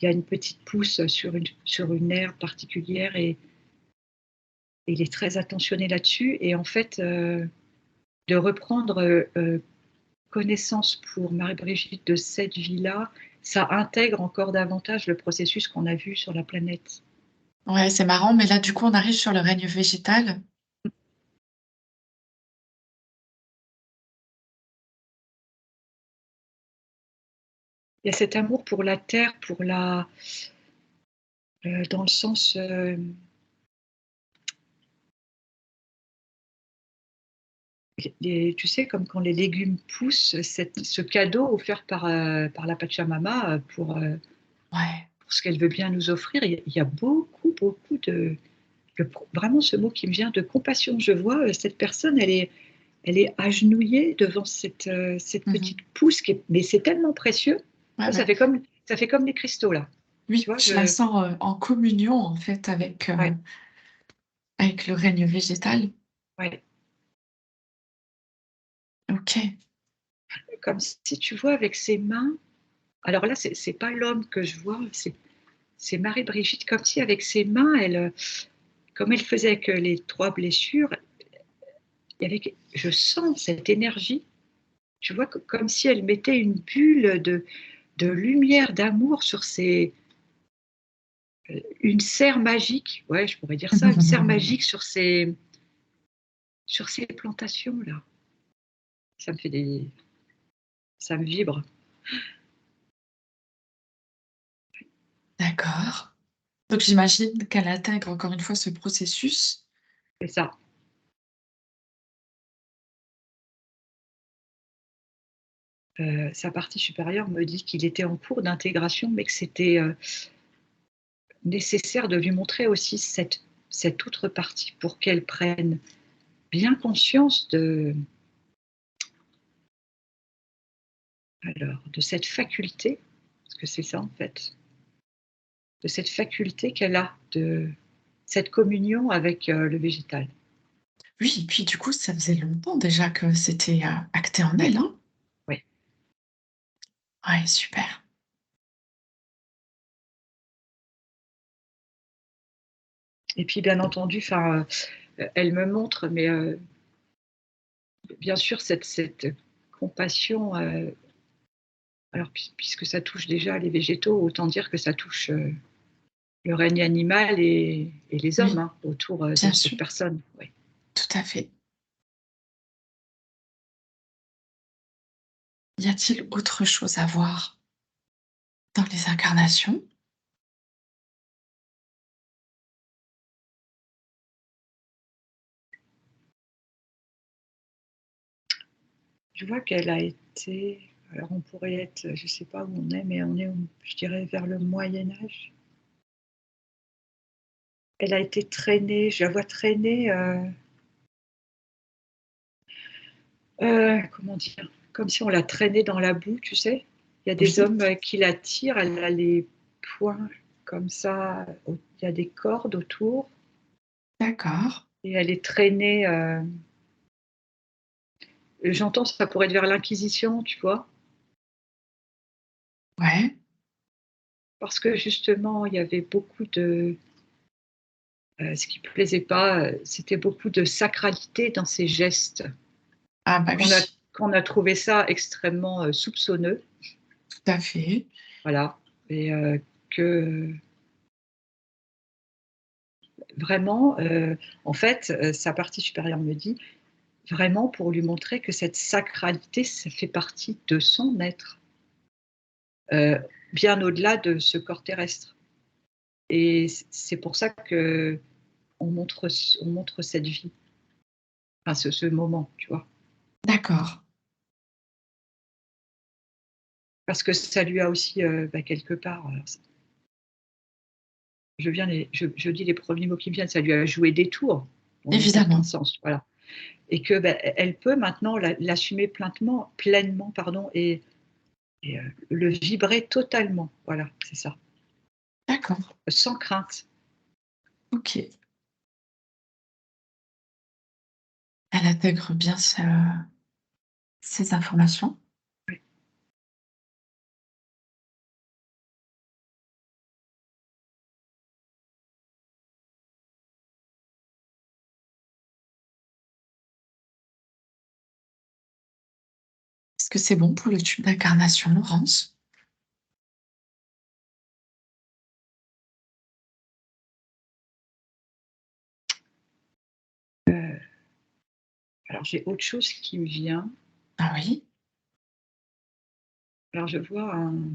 Il y a une petite pousse sur une herbe particulière, et il est très attentionné là-dessus et en fait, de reprendre, connaissance pour Marie-Brigitte de cette vie-là, ça intègre encore davantage le processus qu'on a vu sur la planète. Ouais, c'est marrant, mais là, du coup, on arrive sur le règne végétal. Il y a cet amour pour la terre, pour la dans le sens, tu sais, comme quand les légumes poussent, ce cadeau offert par la Pachamama Ouais. pour ce qu'elle veut bien nous offrir, il y a beaucoup, beaucoup vraiment ce mot qui me vient de compassion. Je vois cette personne, elle est agenouillée devant cette Mmh. petite pousse, mais c'est tellement précieux. Ouais, bah, Ça fait comme les cristaux là. Tu oui, vois, je la sens, en communion, en fait, ouais, avec le règne végétal. ouais. OK. Comme si tu vois avec ses mains. Alors là, c'est pas l'homme que je vois, c'est Marie-Brigitte, comme si avec ses mains, comme elle faisait avec les 3 blessures, je sens cette énergie, tu vois, comme si elle mettait une bulle de lumière, d'amour sur une serre magique, ouais, je pourrais dire ça, une serre magique sur ces plantations-là. Ça me fait des, ça me vibre, D'accord. Donc j'imagine qu'elle intègre encore une fois ce processus. c'est ça. Sa partie supérieure me dit qu'il était en cours d'intégration, mais que c'était nécessaire de lui montrer aussi cette autre partie pour qu'elle prenne bien conscience de cette faculté, parce que c'est ça en fait, de cette faculté qu'elle a, de cette communion avec le végétal. Oui, et puis du coup, ça faisait longtemps déjà que c'était, acté en Oui, elle, hein? oui. Ouais, super. Et puis bien entendu, enfin, elle me montre, mais bien sûr, cette compassion, alors puisque ça touche déjà les végétaux, autant dire que ça touche le règne animal et les hommes Oui, hein, autour de bien cette sûr, personne. Ouais. tout à fait. Y a-t-il autre chose à voir dans les incarnations? Je vois qu'elle a été, alors on pourrait être, je ne sais pas où on est, mais on est, je dirais, vers le Moyen Âge. Elle a été traînée, je la vois traîner, comment dire, comme si on la traînait dans la boue, tu sais. Il y a des Oui, hommes qui la tirent, elle a les poings comme ça, il y a des cordes autour, d'accord. et elle est traînée. J'entends, ça pourrait être vers l'Inquisition, tu vois, Ouais. parce que justement, il y avait beaucoup de. Ce qui ne plaisait pas, c'était beaucoup de sacralité dans ses gestes, Ah bah qu'on a, oui, qu'on a trouvé ça extrêmement soupçonneux, tout à fait. voilà, et que vraiment, en fait, sa partie supérieure me dit, vraiment pour lui montrer que cette sacralité, ça fait partie de son être, euh, bien au-delà de ce corps terrestre. Et c'est pour ça que on montre cette vie, enfin ce moment, tu vois. D'accord. Parce que ça lui a aussi, quelque part, je dis les premiers mots qui me viennent, ça lui a joué des tours, dans un certain Évidemment. sens, voilà. Et que elle peut maintenant l'assumer pleinement, pardon, et le vibrer totalement. Voilà, c'est ça. D'accord. Sans crainte. OK. Elle intègre bien ces informations. Ouais. que c'est bon pour le tube d'incarnation, Laurence? Alors j'ai autre chose qui me vient. Ah oui? Alors je vois un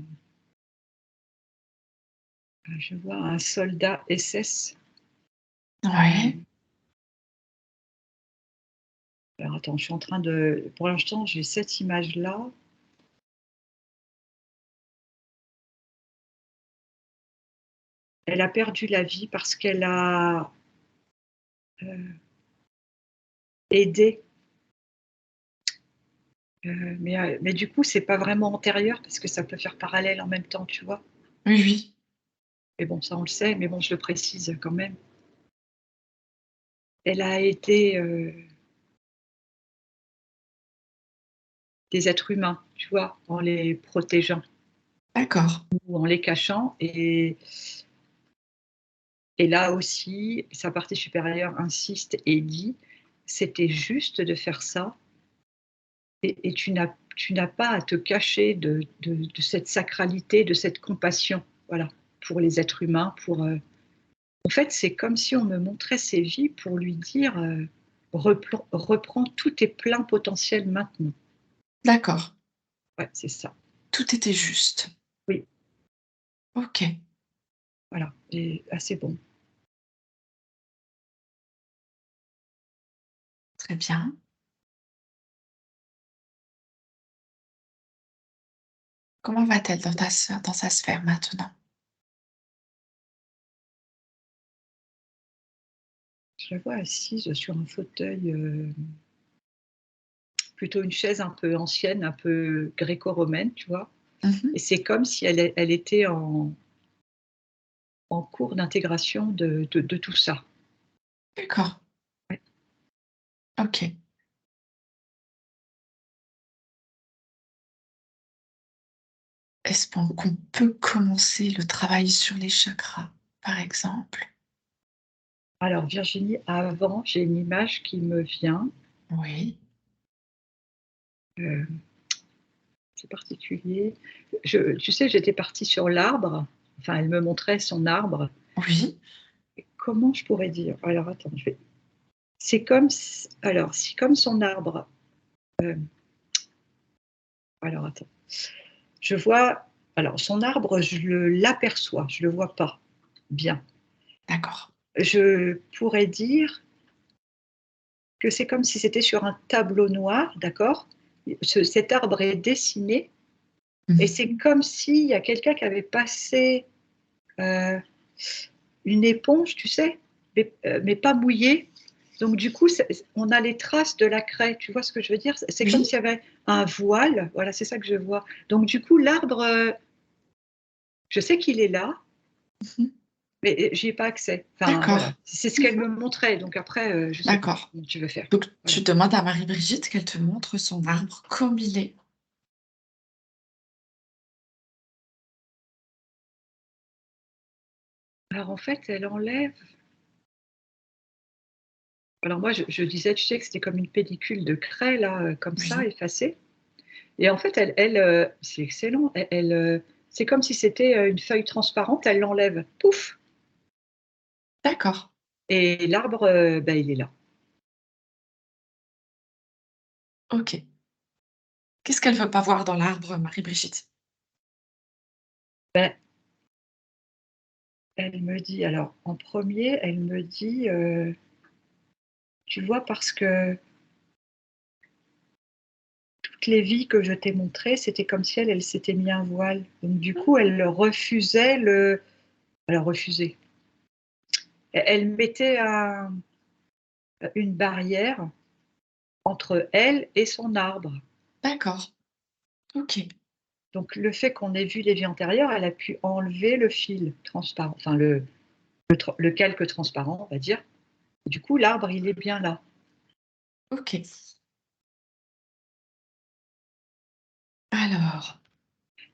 soldat SS. Ouais, Alors attends, je suis en train de pour l'instant, j'ai cette image-là. Elle a perdu la vie parce qu'elle a, aidé, mais du coup, c'est pas vraiment antérieur parce que ça peut faire parallèle en même temps, tu vois? oui, oui. Mais bon, ça on le sait, mais bon, je le précise quand même. Elle a aidé, des êtres humains, tu vois? En les protégeant D'accord, ou en les cachant et là aussi, sa partie supérieure insiste et dit: «C'était juste de faire ça et tu n'as pas à te cacher de cette sacralité, de cette compassion». Voilà, pour les êtres humains, en fait, c'est comme si on me montrait ses vies pour lui dire, «Reprends tous tes pleins potentiels maintenant». d'accord. Ouais, c'est ça. Tout était juste. Oui, OK, voilà et c'est bon. très bien. Comment va-t-elle dans sa sphère maintenant? Je la vois assise sur un fauteuil, plutôt une chaise un peu ancienne, un peu gréco-romaine, tu vois? Mmh. Et c'est comme si elle était en cours d'intégration de tout ça. D'accord, Ouais. OK. Est-ce qu'on peut commencer le travail sur les chakras, par exemple? Alors Virginie, avant, j'ai une image qui me vient, Oui. heu, c'est particulier. Tu sais, j'étais partie sur l'arbre, enfin, elle me montrait son arbre. Oui, Comment je pourrais dire? Alors attends, c'est comme s alors si comme son arbre, alors attends, je vois alors son arbre, l'aperçois, je le vois pas bien. d'accord. Je pourrais dire que c'est comme si c'était sur un tableau noir, d'accord? Cet arbre est dessiné et Mmh. c'est comme s'il y a quelqu'un qui avait passé, heu, une éponge, tu sais? Mais pas mouillée. Donc du coup, on a les traces de la craie, tu vois ce que je veux dire? C'est comme Oui. s'il y avait un voile, voilà, c'est ça que je vois. Donc du coup, l'arbre, je sais qu'il est là, Mmh. mais j'y ai pas accès. Enfin voilà, D'accord. c'est ce qu'elle Mmh. me montrait, donc après, je sais pas D'accord. comment tu veux faire. Donc Voilà. tu demandes à Marie-Brigitte qu'elle te montre son arbre comme il est. Alors en fait, elle enlève alors moi je disais, tu sais, que c'était comme une pellicule de craie là, comme ça, Oui. effacée et en fait c'est excellent, c'est comme si c'était, une feuille transparente, elle l'enlève, pouf D'accord. et l'arbre, bah, il est là. OK. Qu'est-ce qu'elle veut pas voir dans l'arbre, Marie-Brigitte? Ben, elle me dit alors en premier, elle me dit, «Tu vois parce que toutes les vies que je t'ai montrées, c'était comme si elle s'était mis un voile. Donc du coup, elle refusait le elle refusait. Elle mettait une barrière entre elle et son arbre. D'accord. OK. Donc le fait qu'on ait vu les vies antérieures, elle a pu enlever le fil transparent, enfin le calque transparent, on va dire. Du coup, l'arbre, il est bien là. OK. Alors,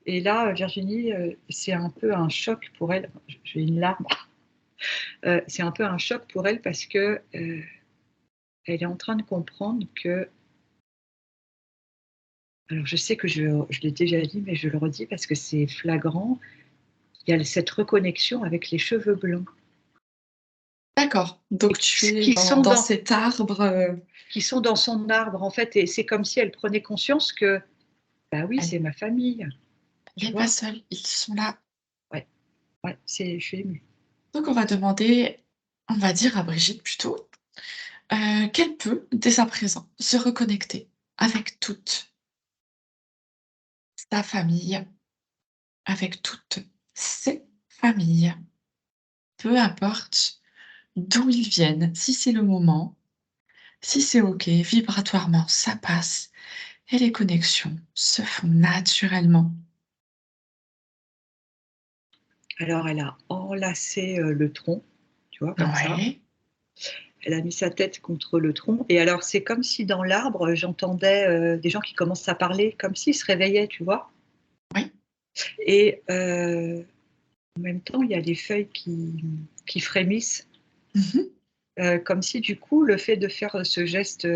Et là, Virginie, c'est un peu un choc pour elle. J'ai une larme. C'est un peu un choc pour elle parce que, elle est en train de comprendre que Alors je sais que je l'ai déjà dit, mais je le redis parce que c'est flagrant. Il y a cette reconnexion avec les cheveux blancs D'accord, et donc tu es qui sont dans dans cet arbre, qui sont dans son arbre, en fait, et c'est comme si elle prenait conscience que, bah oui, elle c'est ma famille, tu n'est pas vois? seule, ils sont là. Ouais, ouais, je suis émue. Donc on va demander, on va dire à Brigitte plutôt, qu'elle peut, dès à présent, se reconnecter avec toute sa famille, avec toutes ses familles, peu importe d'où ils viennent, si c'est le moment, si c'est OK, vibratoirement, ça passe et les connexions se font naturellement. Alors elle a enlacé, le tronc, tu vois, comme ça. Ouais, Elle a mis sa tête contre le tronc et alors c'est comme si dans l'arbre, j'entendais, des gens qui commencent à parler, comme s'ils se réveillaient, tu vois? oui. Et en même temps, il y a les feuilles qui frémissent, Mmh. comme si du coup, le fait de faire, ce geste,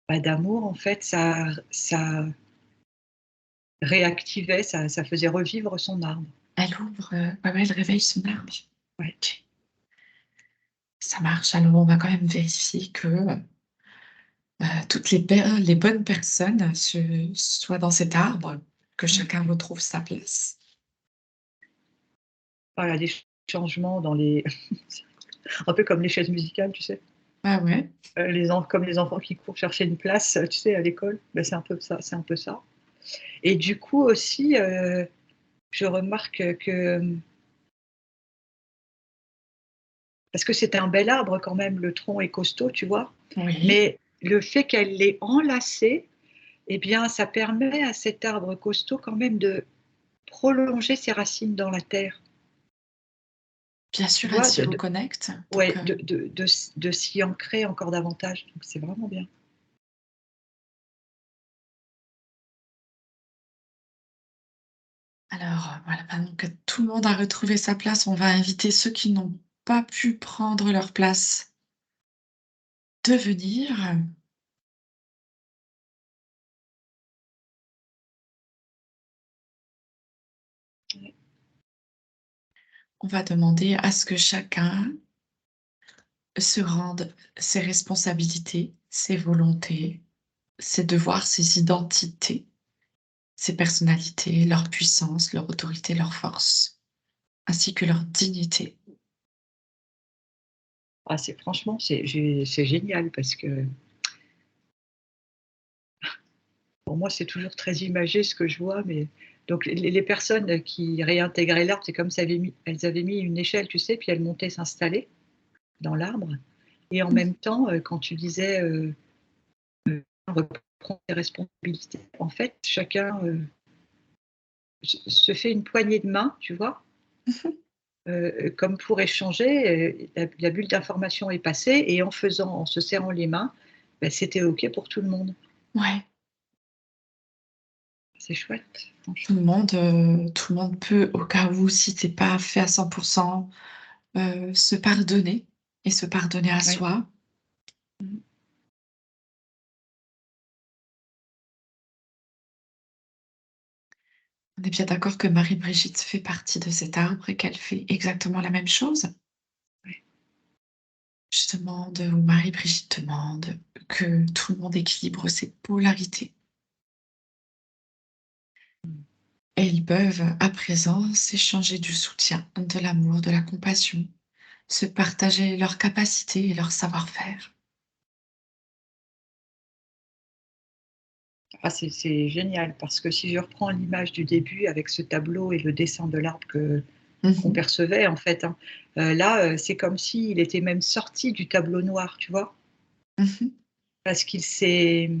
bah, d'amour, en fait, ça réactivait, ça faisait revivre son arbre. Elle ouvre, ouais, ouais, elle réveille son arbre. Ouais. OK, ça marche. Alors on va quand même vérifier que, toutes les bonnes personnes soient dans cet arbre, que Mmh. chacun retrouve sa place. Voilà, des changements dans les un peu comme les chaises musicales, tu sais? Ah ouais? Comme les enfants qui courent chercher une place, tu sais, à l'école, bah, c'est un peu ça, c'est un peu ça. Et du coup aussi, je remarque que, parce que c'est un bel arbre quand même, le tronc est costaud, tu vois? Oui, Mais le fait qu'elle l'ait enlacé, eh bien, ça permet à cet arbre costaud quand même de prolonger ses racines dans la terre, bien tu sûr, elle vois? s'y reconnecte, donc Ouais, de s'y ancrer encore davantage, donc c'est vraiment bien. alors, voilà, maintenant que tout le monde a retrouvé sa place, on va inviter ceux qui n'ont pas pu prendre leur place de venir. Ouais. On va demander à ce que chacun se rende ses responsabilités, ses volontés, ses devoirs, ses identités, ses personnalités, leur puissance, leur autorité, leur force, ainsi que leur dignité. Ah, c'est génial parce que pour moi, c'est toujours très imagé ce que je vois, mais donc les personnes qui réintégraient l'arbre, c'est comme si elles avaient mis une échelle, tu sais, puis elles montaient s'installer dans l'arbre et en même temps, quand tu disais, reprendre ses responsabilités, en fait, chacun, se fait une poignée de main, tu vois? Comme pour échanger, la bulle d'information est passée et en se serrant les mains, bah, c'était OK pour tout le monde. Ouais, C'est chouette, franchement. tout le monde peut, au cas où, si c'est pas fait à 100%, se pardonner et se pardonner à Ouais. soi. Mmh. On est bien d'accord que Marie-Brigitte fait partie de cet arbre et qu'elle fait exactement la même chose? Ouais. Je demande, ou Marie-Brigitte demande, que tout le monde équilibre ses polarités. Mmh. Et ils peuvent à présent s'échanger du soutien, de l'amour, de la compassion, se partager leurs capacités et leur savoir-faire. Ah, c'est génial parce que si je reprends l'image du début avec ce tableau et le dessin de l'arbre que qu'on Mmh. percevait en fait, hein, là, c'est comme s'il était même sorti du tableau noir, tu vois? Mmh. Parce qu'il s'est,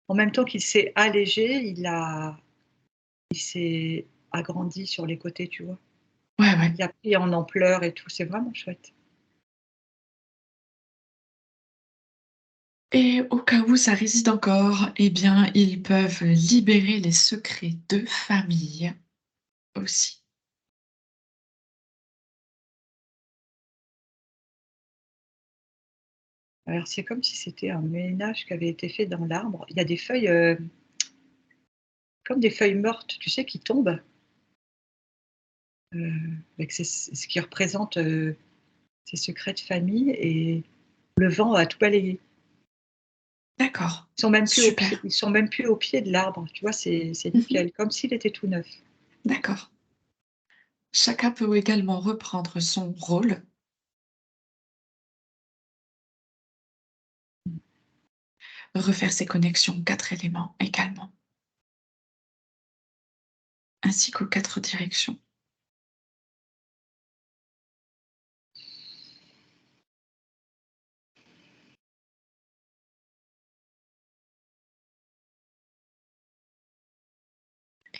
en même temps qu'il s'est allégé, il s'est agrandi sur les côtés, tu vois? Ouais, ouais. Il a pris en ampleur et tout, c'est vraiment chouette. Et au cas où ça résiste encore, eh bien, ils peuvent libérer les secrets de famille aussi. Alors c'est comme si c'était un ménage qui avait été fait dans l'arbre. Il y a des feuilles, comme des feuilles mortes, tu sais, qui tombent, avec ce qui représente, ses secrets de famille et le vent a tout balayé. D'accord, Ils super, sont même plus au pied de l'arbre, tu vois? C'est mmh, nickel, comme s'il était tout neuf. d'accord. Chacun peut également reprendre son rôle, refaire ses connexions aux 4 éléments également, ainsi qu'aux 4 directions.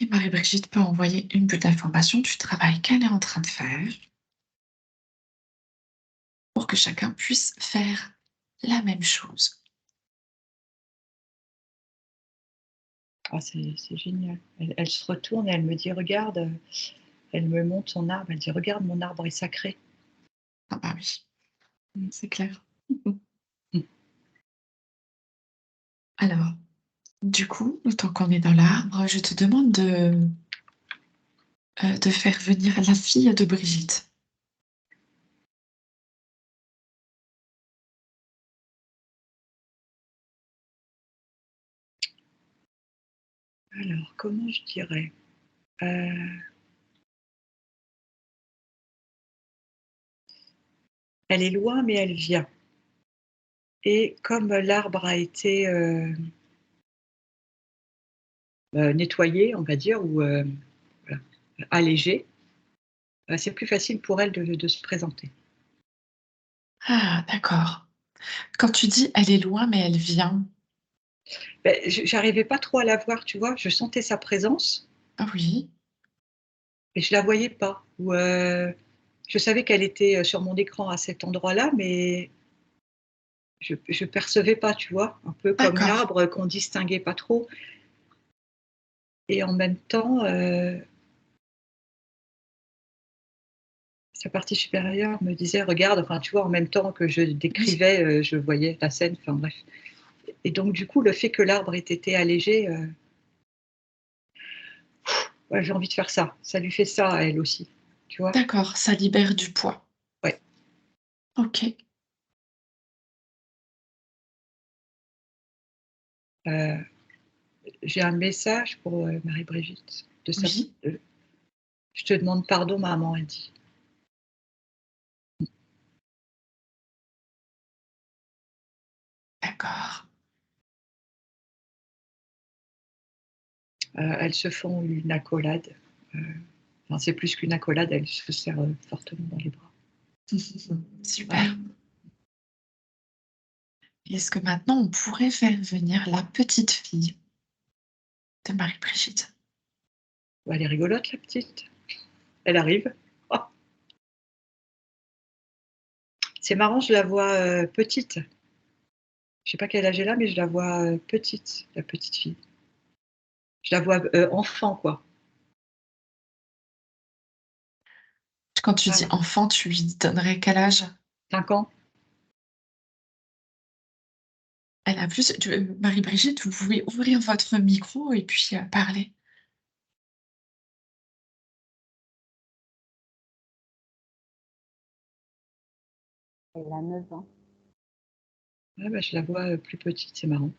Et Marie-Brigitte peut envoyer une bulle d'information du travail qu'elle est en train de faire pour que chacun puisse faire la même chose. Ah c'est génial. Elle se retourne et elle me dit: «Regarde», elle me montre son arbre, elle dit: «Regarde, mon arbre est sacré». Ah bah oui, Mmh. c'est clair. Mmh. Alors, du coup, tant qu'on est dans l'arbre, je te demande de faire venir la fille de Brigitte. Alors comment je dirais? Heu, Elle est loin mais elle vient et comme l'arbre a été, nettoyé, on va dire ou, voilà, allégé, c'est plus facile pour elle de se présenter. Ah d'accord. Quand tu dis: «Elle est loin mais elle vient», Je j'arrivais pas trop à la voir, tu vois? Je sentais sa présence, ah oui, mais je la voyais pas ou, je savais qu'elle était, sur mon écran à cet endroit-là, mais je percevais pas, tu vois? Un peu comme d'accord. l'arbre qu'on distinguait pas trop et en même temps, sa partie supérieure me disait: «Regarde», enfin, tu vois? En même temps que je Oui, décrivais, je voyais la scène, enfin bref et donc du coup, le fait que l'arbre ait été allégé, ouais, j'ai envie de faire ça. Ça lui fait ça à elle aussi, tu vois? d'accord, ça libère du poids. Ouais, OK. heu, j'ai un message pour, Marie-Brigitte de sa Oui, «Je te demande pardon maman», elle dit. d'accord. Elles se font une accolade, heu, enfin, c'est plus qu'une accolade, elles se serrent, fortement dans les bras. Super. Est-ce que maintenant on pourrait faire venir la petite fille de Marie-Brigitte? Bah, elle est rigolote la petite. Elle arrive. Oh, c'est marrant, je la vois, petite. Je sais pas quel âge elle a, mais je la vois, petite, la petite fille. Je la vois, enfant quoi. Quand tu dis Ah, enfant, tu lui donnerais quel âge? 5 ans? Elle a plus Marie-Brigitte, vous pouvez ouvrir votre micro et puis, parler. Elle a 9 ans. Ouais, bah, je la vois, plus petite, c'est marrant.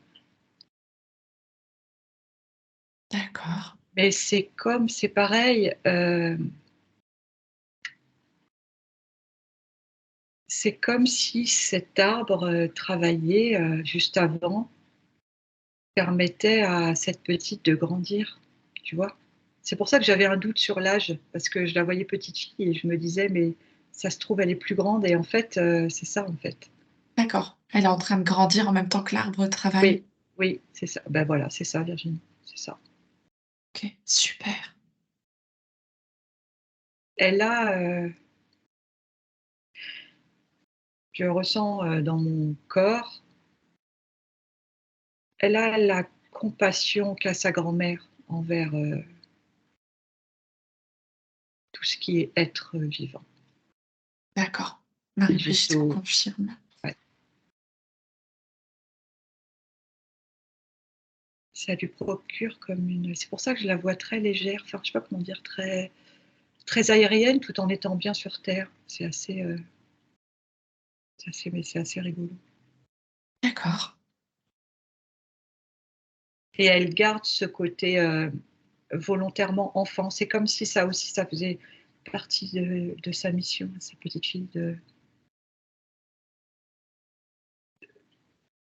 D'accord. Mais c'est pareil, c'est comme si cet arbre, travaillé, juste avant, permettait à cette petite de grandir, tu vois? C'est pour ça que j'avais un doute sur l'âge, parce que je la voyais petite fille et je me disais: «Mais ça se trouve, elle est plus grande» et en fait, c'est ça, en fait. D'accord. Elle est en train de grandir en même temps que l'arbre travaille. Oui, oui, c'est ça. Ben voilà, c'est ça Virginie, c'est ça. OK, super. Elle a, je ressens, dans mon corps, elle a la compassion qu'a sa grand-mère envers, tout ce qui est être vivant. D'accord. Juste Marie-Brigitte au confirme. Ouais, ça lui procure comme une. C'est pour ça que je la vois très légère, enfin, je sais pas comment dire, très, très aérienne tout en étant bien sur terre. Mais c'est assez rigolo. D'accord. Et elle garde ce côté volontairement enfant. C'est comme si ça aussi, ça faisait partie de sa mission, sa petite fille.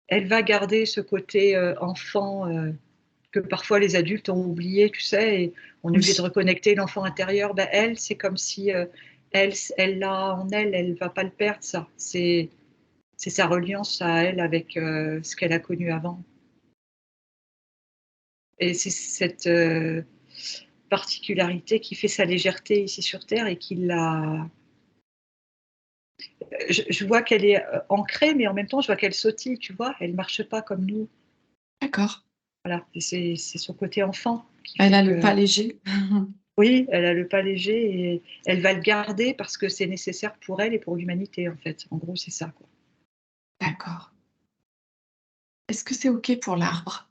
Elle va garder ce côté enfant que parfois les adultes ont oublié, tu sais, et on est obligé de Oui, reconnecter l'enfant intérieur. Ben, elle, c'est comme si elle l'a en elle, elle va pas le perdre, ça. C'est sa reliance à elle avec ce qu'elle a connu avant. Et c'est cette particularité qui fait sa légèreté ici sur Terre et qui l'a. Je vois qu'elle est ancrée, mais en même temps, je vois qu'elle sautille, tu vois. Elle marche pas comme nous. d'accord. Voilà. Et c'est son côté enfant qui Elle fait a le que. pas léger. Oui, elle a le pas léger et elle va le garder parce que c'est nécessaire pour elle et pour l'humanité, en fait. En gros, c'est ça, quoi. D'accord. Est-ce que c'est OK pour l'arbre?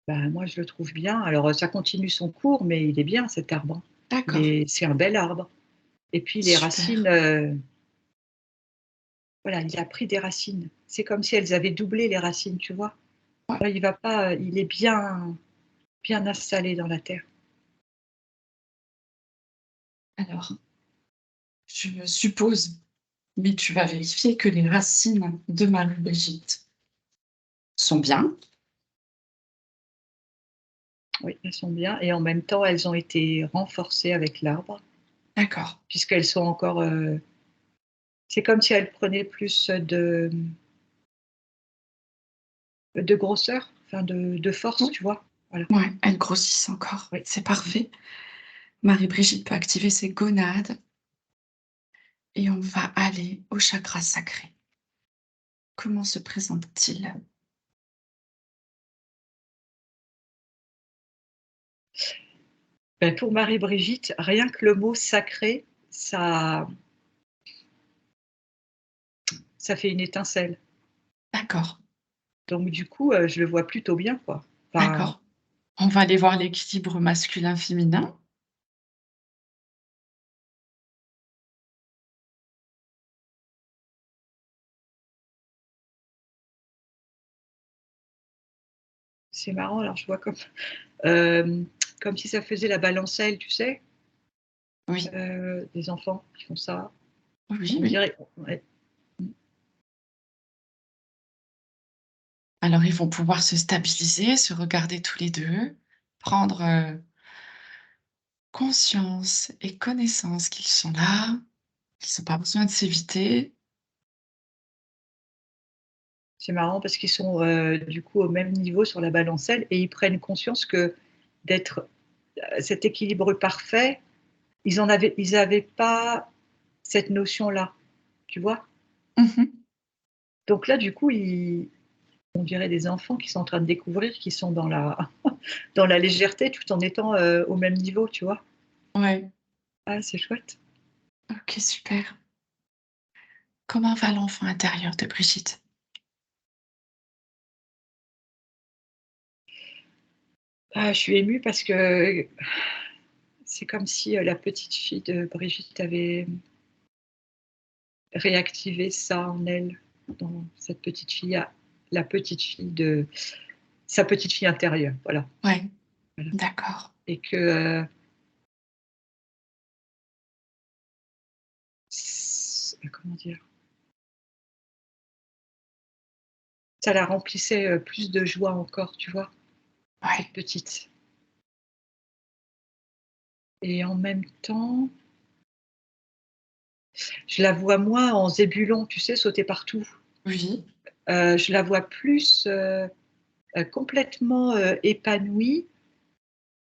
Bah, moi, je le trouve bien. Alors, ça continue son cours, mais il est bien, cet arbre, hein. D'accord, C'est un bel arbre. Et puis, les racines, super. voilà, il a pris des racines. C'est comme si elles avaient doublé les racines, tu vois. Ouais. Il va pas, il est bien, bien installé dans la terre. Alors, je suppose, mais tu vas vérifier que les racines de Marie-Brigitte sont bien. Oui, elles sont bien. Et en même temps, elles ont été renforcées avec l'arbre, D'accord. puisqu'elles sont encore. C'est comme si elles prenaient plus de grosseur, enfin de force, Oui. tu vois. Voilà. Ouais, elles grossissent encore. Oui. C'est parfait. Marie-Brigitte peut activer ses gonades et on va aller au chakra sacré. Comment se présente-t-il? Ben, pour Marie-Brigitte, rien que le mot sacré, ça fait une étincelle. D'accord, Donc du coup, je le vois plutôt bien, quoi. Enfin, d'accord. On va aller voir l'équilibre masculin-féminin. c'est marrant, alors je vois euh, comme si ça faisait la balancelle, tu sais, Oui, des enfants qui font ça. oui, On oui. dirait, ouais, Alors, ils vont pouvoir se stabiliser, se regarder tous les 2, prendre, conscience et connaissance qu'ils sont là, qu'ils ont pas besoin de s'éviter. c'est marrant parce qu'ils sont du coup au même niveau sur la balancelle et ils prennent conscience que d'être cet équilibre parfait, ils avaient pas cette notion-là, tu vois. Mmh. Donc là, du coup, on dirait des enfants qui sont en train de découvrir, qui sont dans dans la légèreté tout en étant au même niveau, tu vois. Ouais, Ah, c'est chouette. OK, super. Comment va l'enfant intérieur de Brigitte? Ah, je suis émue parce que c'est comme si la petite fille de Brigitte avait réactivé ça en elle, dans cette petite fille, la petite fille de sa petite fille intérieure, voilà. Ouais, Voilà. d'accord. Et que, comment dire? Ça la remplissait plus de joie encore, tu vois, cette Ouais, petite. Et en même temps, je la vois moins en zébulon, tu sais, sauter partout. oui, Je la vois plus complètement épanouie,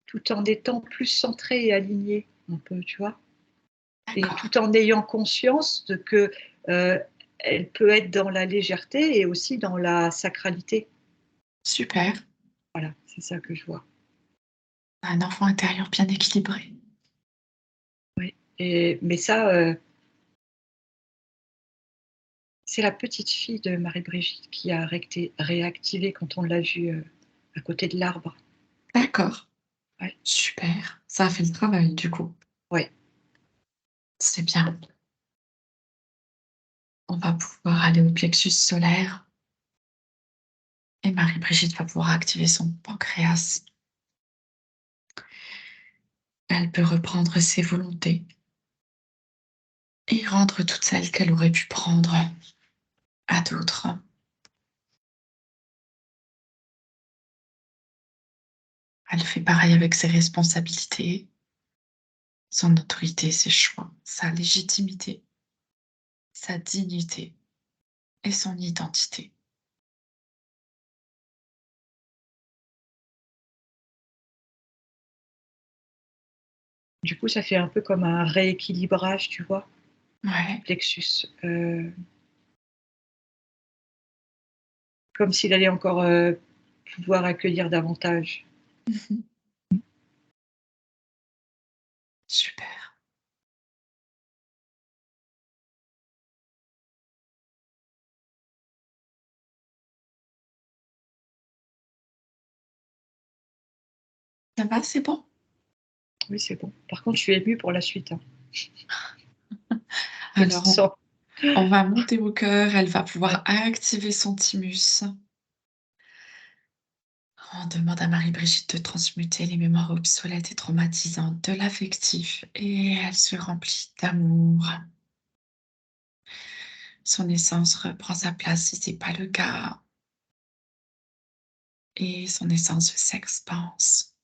tout en étant plus centrée et alignée, un peu, tu vois. Et d'accord. tout en ayant conscience de que euh, elle peut être dans la légèreté et aussi dans la sacralité. Super. Voilà, c'est ça que je vois. Un enfant intérieur bien équilibré. Oui. Mais ça, C'est la petite fille de Marie-Brigitte qui a réactivé quand on l'a vue, à côté de l'arbre. D'accord, Ouais, super. Ça a fait le travail du coup. ouais. C'est bien. On va pouvoir aller au plexus solaire et Marie-Brigitte va pouvoir activer son pancréas. Elle peut reprendre ses volontés et rendre toutes celles qu'elle aurait pu prendre à d'autres. Elle fait pareil avec ses responsabilités, son autorité, ses choix, sa légitimité, sa dignité et son identité. Du coup, ça fait un peu comme un rééquilibrage, tu vois? Du Ouais. plexus, comme s'il allait encore, pouvoir accueillir davantage. Mmh. Super. Ça va, c'est bon? Oui, c'est bon. Par contre, je suis émue pour la suite, hein. Je le Alors sens. on va monter au cœur, elle va Ouais. pouvoir activer son thymus. On demande à Marie-Brigitte de transmuter les mémoires obsolètes et traumatisantes de l'affectif et elle se remplit d'amour. Son essence reprend sa place si c'est pas le cas et son essence s'expanse.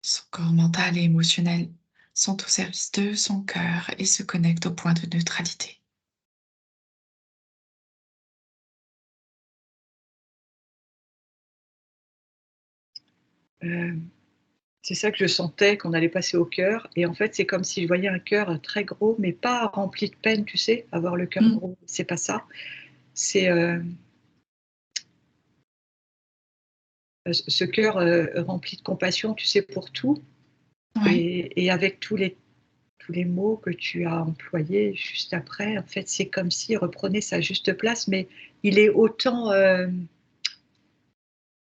Son corps mental et émotionnel sont au service de son cœur et se connectent au point de neutralité. Hem, c'est ça que je sentais qu'on allait passer au cœur et en fait, c'est comme si je voyais un cœur, très gros, mais pas rempli de peine, tu sais? Avoir le cœur Mmh. gros, c'est pas ça. C'est, ce cœur, rempli de compassion, tu sais, pour tout Ouais, et avec tous les mots que tu as employés juste après, en fait, c'est comme s'il reprenait sa juste place, mais il est autant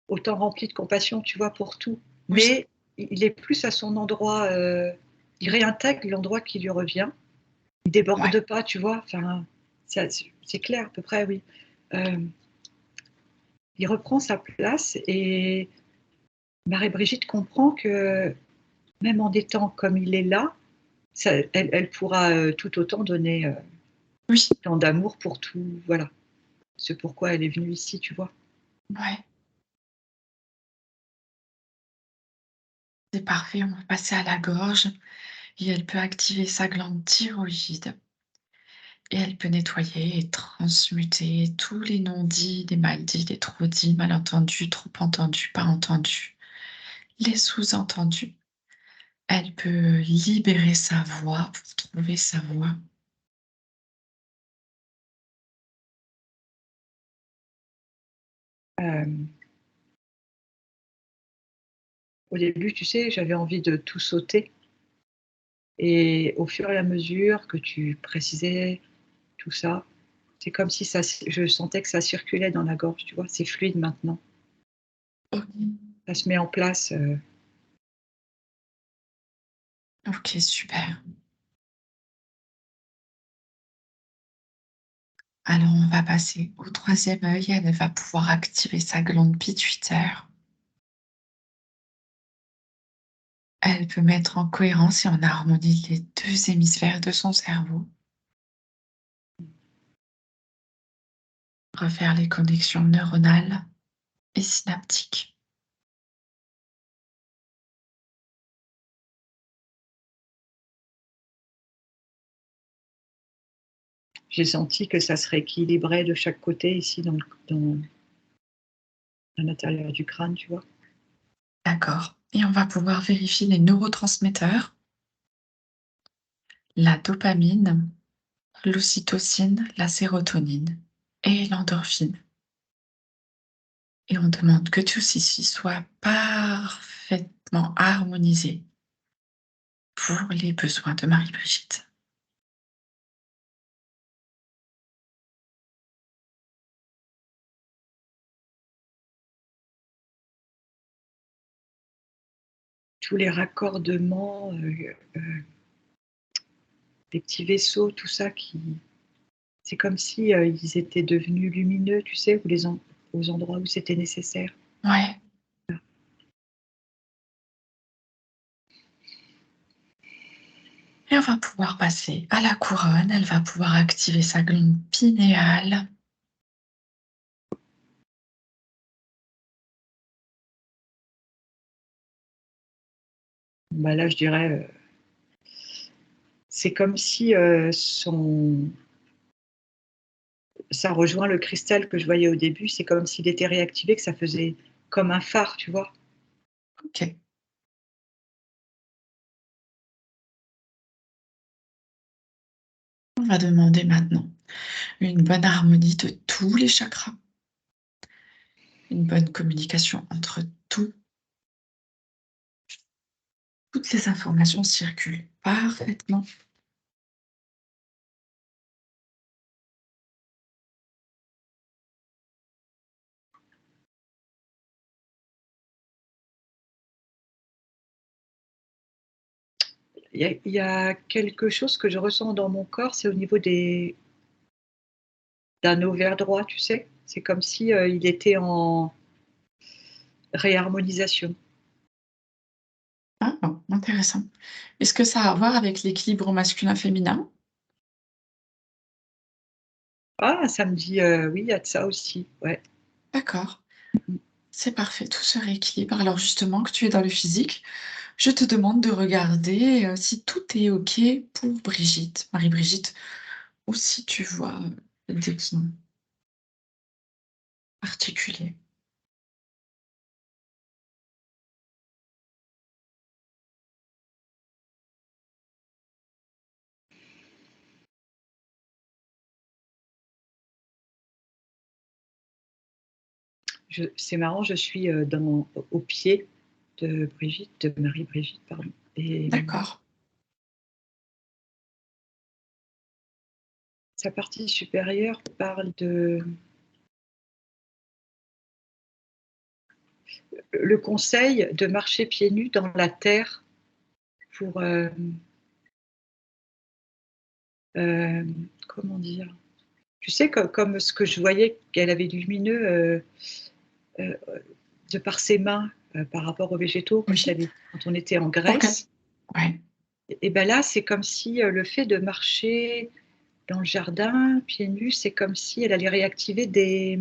rempli de compassion, tu vois, pour tout. oui, Mais il est plus à son endroit, il réintègre l'endroit qui lui revient. Il ouais, déborde pas, tu vois? Enfin, c'est clair à peu près, oui. Hem, il reprend sa place et Marie-Brigitte comprend que même en des temps comme il est là, ça elle pourra, tout autant donner, oui, tant d'amour pour tout voilà, ce pourquoi elle est venue ici, tu vois? ouais. C'est parfait, on va passer à la gorge et elle peut activer sa glande thyroïde et elle peut nettoyer et transmuter tous les non-dits, les mal-dits, les trop dits, mal entendus, trop entendus, pas entendus, les sous-entendus. Elle peut libérer sa voix pour trouver sa voix. Hem, au début, tu sais, j'avais envie de tout sauter et au fur et à mesure que tu précisais tout ça, c'est comme si je sentais que ça circulait dans la gorge, tu vois? C'est fluide maintenant. OK. Ça se met en place, OK, super. Alors on va passer au troisième œil, elle va pouvoir activer sa glande pituitaire. Elle peut mettre en cohérence et en harmonie les 2 hémisphères de son cerveau, refaire les connexions neuronales et synaptiques. j'ai senti que ça se rééquilibrait de chaque côté ici dans à l'intérieur du crâne, tu vois? D'accord. Et on va pouvoir vérifier les neurotransmetteurs, la dopamine, l'ocytocine, la sérotonine et l'endorphine. Et on demande que tout ceci soit parfaitement harmonisé pour les besoins de Marie-Brigitte. tous les raccordements, des petits vaisseaux, tout ça qui c'est comme si, ils étaient devenus lumineux, tu sais, où les en aux endroits où c'était nécessaire. Ouais. Et on va pouvoir passer à la couronne. Elle va pouvoir activer sa glande pinéale. Bah, là, je dirais, c'est comme si, ça rejoint le cristal que je voyais au début, c'est comme s'il était réactivé, que ça faisait comme un phare, tu vois? OK. On va demander maintenant une bonne harmonie de tous les chakras, une bonne communication entre tout toutes les informations circulent parfaitement. Il y a quelque chose que je ressens dans mon corps, c'est au niveau des d'un ovaire droit, tu sais? C'est comme si, il était en réharmonisation. Ah, intéressant. Est-ce que ça a à voir avec l'équilibre masculin-féminin? Ah, ça me dit, oui, il y a de ça aussi, ouais. D'accord, Mmh. c'est parfait, tout se rééquilibre. Alors justement, que tu es dans le physique, je te demande de regarder, si tout est OK pour Brigitte, Marie-Brigitte, ou si tu vois, des points particuliers. C'est marrant, je suis, dans au pied de Brigitte, de Marie-Brigitte, pardon et D'accord, sa partie supérieure parle de le conseil de marcher pieds nus dans la terre pour, comment dire? Tu sais, comme ce que je voyais qu'elle avait de lumineux, heu, de par ses mains, par rapport aux végétaux oui, quand on était en OK, Grèce ouais, et bah, là, c'est comme si, le fait de marcher dans le jardin, pieds nus, c'est comme si elle allait réactiver des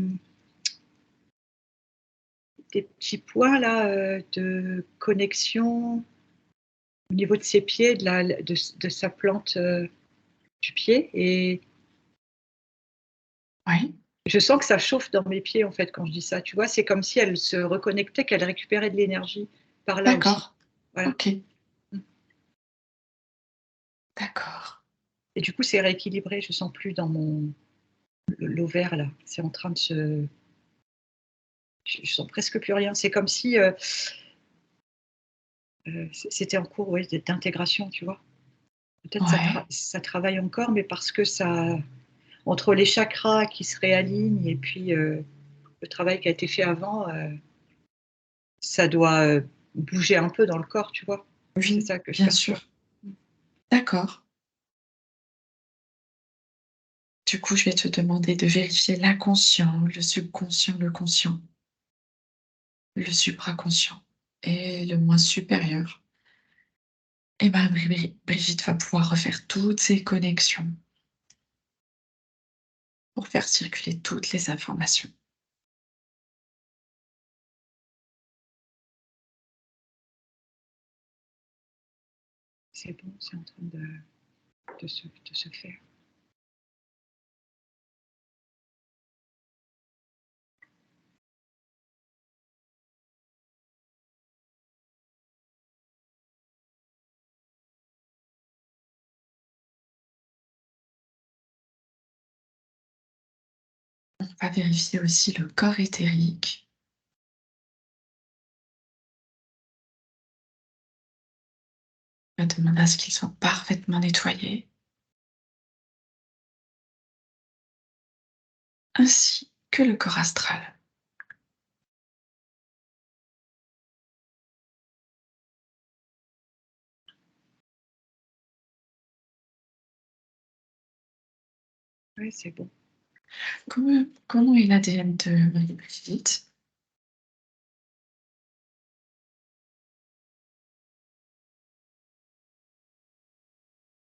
petits points là, de connexion au niveau de ses pieds, de sa plante, du pied et ouais, je sens que ça chauffe dans mes pieds, en fait, quand je dis ça, tu vois? C'est comme si elle se reconnectait, qu'elle récupérait de l'énergie par là aussi. d'accord, Voilà. OK, Mmh d'accord, et du coup, c'est rééquilibré, je sens plus dans mon l'ovaire là, c'est en train de se je sens presque plus rien. C'est comme si, c'était en cours, ouais, d'intégration, tu vois? Peut-être ouais, ça travaille encore, mais parce que ça entre les chakras qui se réalignent et puis, le travail qui a été fait avant, ça doit, bouger un peu dans le corps, tu vois? C'est oui, ça que je bien perçois. sûr, Mmh. d'accord. Du coup, je vais te demander de vérifier l'inconscient, le subconscient, le conscient, le supraconscient et le moi supérieur. Et ben, Brigitte va pouvoir refaire toutes ces connexions pour faire circuler toutes les informations. C'est bon, c'est en train de se faire. On va vérifier aussi le corps éthérique. On va demander à ce qu'il soit parfaitement nettoyé, ainsi que le corps astral. Oui, c'est bon. Comment est l'ADN de Marie-Brigitte?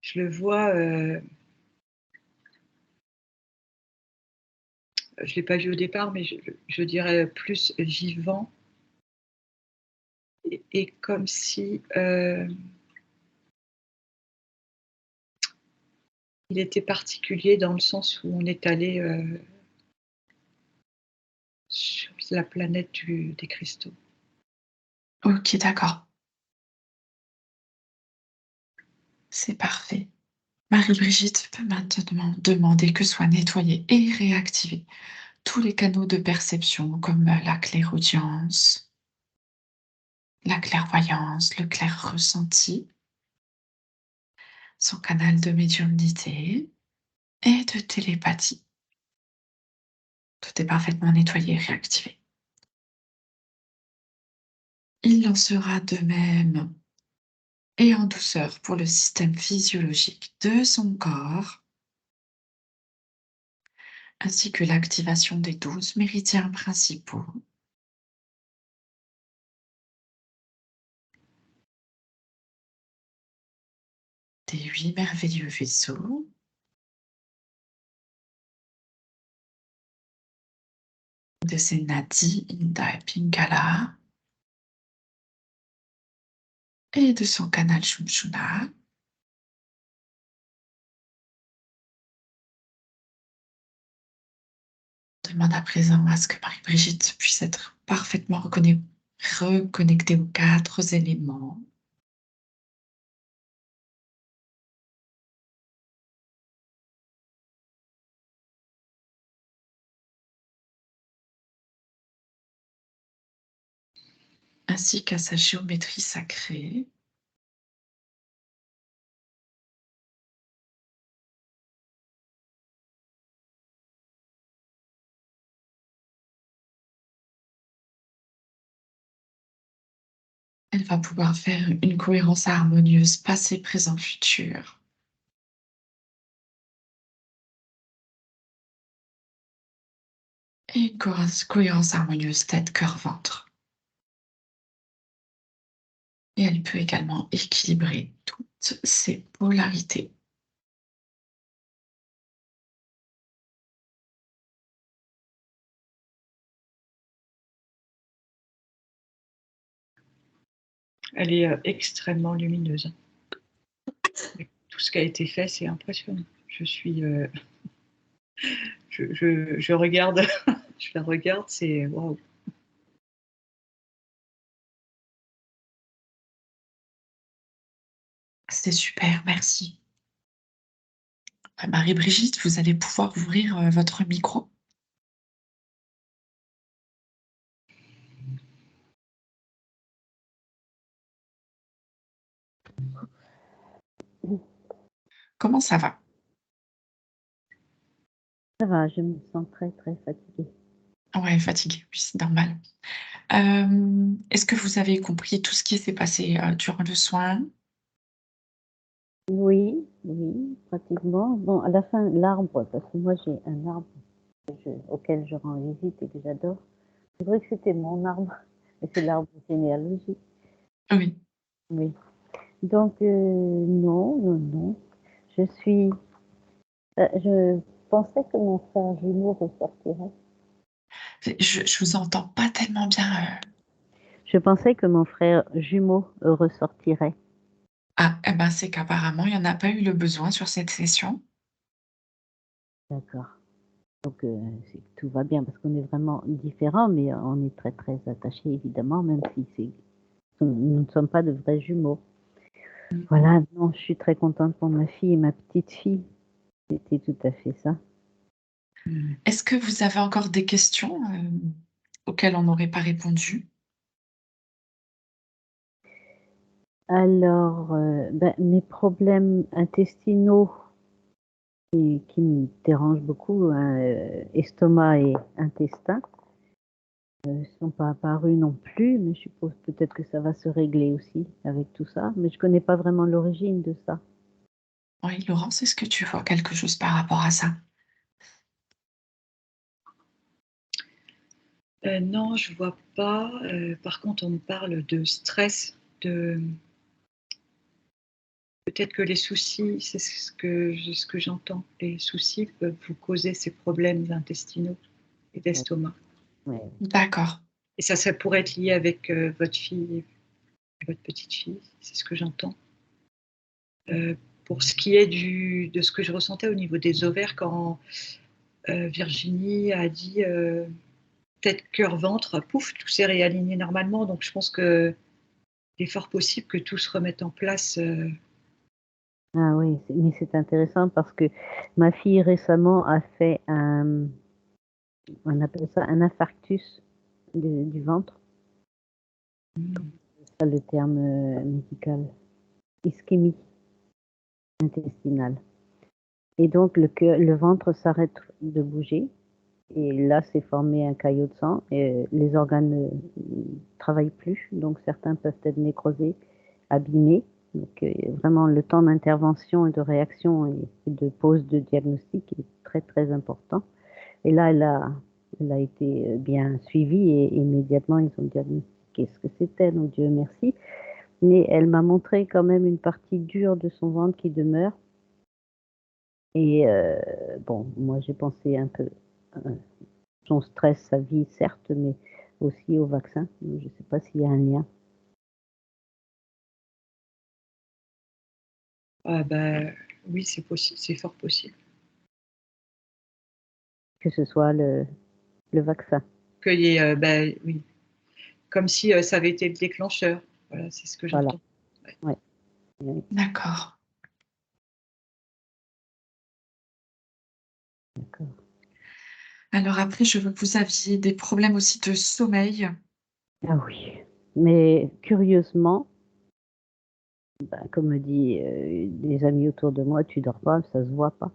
Je le vois, je l'ai pas vu au départ, mais je dirais plus vivant et comme si, il était particulier dans le sens où on est allé, sur la planète des cristaux. OK, d'accord. C'est parfait. Marie-Brigitte peut maintenant demander que soient nettoyés et réactivés tous les canaux de perception comme la clairaudience, la clairvoyance, le clair ressenti, son canal de médiumnité et de télépathie. Tout est parfaitement nettoyé et réactivé. Il en sera de même et en douceur pour le système physiologique de son corps, ainsi que l'activation des 12 méridiens principaux, des 8 merveilleux vaisseaux, de ses nadis, Inda et Pingala, et de son canal Shumshuna. Demande à présent à ce que Marie-Brigitte puisse être parfaitement reconnectée aux 4 éléments. Ainsi qu'à sa géométrie sacrée. Elle va pouvoir faire une cohérence harmonieuse passé, présent, futur. Et une cohérence harmonieuse tête, cœur, ventre. Et elle peut également équilibrer toutes ces polarités. Elle est, extrêmement lumineuse. Tout ce qui a été fait, c'est impressionnant. Je suis, je regarde, je la regarde, c'est waouh! C'est super, merci. Marie-Brigitte, vous allez pouvoir ouvrir votre micro. Comment ça va? Ça va, je me sens très, très fatiguée. Ouais, fatiguée, oui, c'est normal. Est-ce que vous avez compris tout ce qui s'est passé durant le soin? Oui, oui, pratiquement. Bon, à la fin, l'arbre, parce que moi j'ai un arbre auquel je rends visite et que j'adore. C'est vrai que c'était mon arbre, mais c'est l'arbre généalogique. Oui. Oui. Donc, non, non, non. Je suis. Je pensais que mon frère jumeau ressortirait. Je vous entends pas tellement bien. Je pensais que mon frère jumeau ressortirait. Ah, eh ben, c'est qu'apparemment, il n'y en a pas eu le besoin sur cette session. D'accord. Donc, c'est que tout va bien parce qu'on est vraiment différents, mais on est très, très attachés évidemment, même si nous ne sommes pas de vrais jumeaux. Mm. Voilà, non, je suis très contente pour ma fille et ma petite-fille. C'était tout à fait ça. Est-ce que vous avez encore des questions auxquelles on n'aurait pas répondu? Alors, mes problèmes intestinaux qui me dérangent beaucoup, estomac et intestin, sont pas apparus non plus, mais je suppose peut-être que ça va se régler aussi avec tout ça, mais je connais pas vraiment l'origine de ça. Oui, Laurence, est-ce que tu vois quelque chose par rapport à ça? Non, je vois pas. Par contre, on me parle de stress, peut-être que les soucis, c'est ce que j'entends. Les soucis peuvent vous causer ces problèmes intestinaux et Ouais, d'estomac. ouais. D'accord. Et ça pourrait être lié avec votre fille, votre petite fille. C'est ce que j'entends. Pour ce qui est de ce que je ressentais au niveau des ovaires quand Virginie a dit tête, cœur, ventre, pouf, tout s'est réaligné normalement. Donc je pense qu'il est fort possible que tout se remette en place. Ah oui, mais c'est intéressant parce que ma fille récemment a fait on appelle ça un infarctus du ventre, c'est ça le terme médical, ischémie intestinale. Et donc le ventre s'arrête de bouger et là s'est formé un caillot de sang et les organes ne travaillent plus, donc certains peuvent être nécrosés, abîmés. Donc vraiment le temps d'intervention et de réaction et de pose de diagnostic est très très important. Et là elle a été bien suivie et immédiatement ils ont diagnostiqué ce que c'était, donc Dieu merci. Mais elle m'a montré quand même une partie dure de son ventre qui demeure. Et bon, moi j'ai pensé un peu son stress, sa vie certes, mais aussi au vaccin. Je ne sais pas s'il y a un lien. Ah bah, oui, c'est possible, c'est fort possible. Que ce soit le vaccin. Qu'il y ait, bah, oui, comme si ça avait été le déclencheur. Voilà, c'est ce que Voilà. j'entends. Ouais. Ouais. Ouais, D'accord. d'accord. Alors après, je veux que vous aviez des problèmes aussi de sommeil. Ah oui. Mais curieusement, bah, comme me dit des amis autour de moi, tu dors pas, ça se voit pas.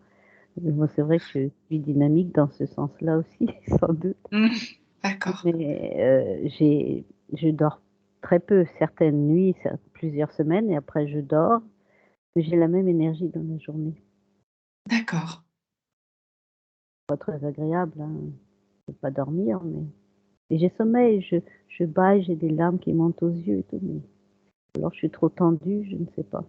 Moi, c'est vrai que je suis dynamique dans ce sens-là aussi, sans doute. D'accord. Mais je dors très peu, certaines nuits, plusieurs semaines, et après je dors. Mais j'ai la même énergie dans la journée. D'accord. Pas très agréable, hein, de pas dormir, mais et j'ai sommeil, je bâille, j'ai des larmes qui montent aux yeux et tout, mais alors je suis trop tendue, je ne sais pas.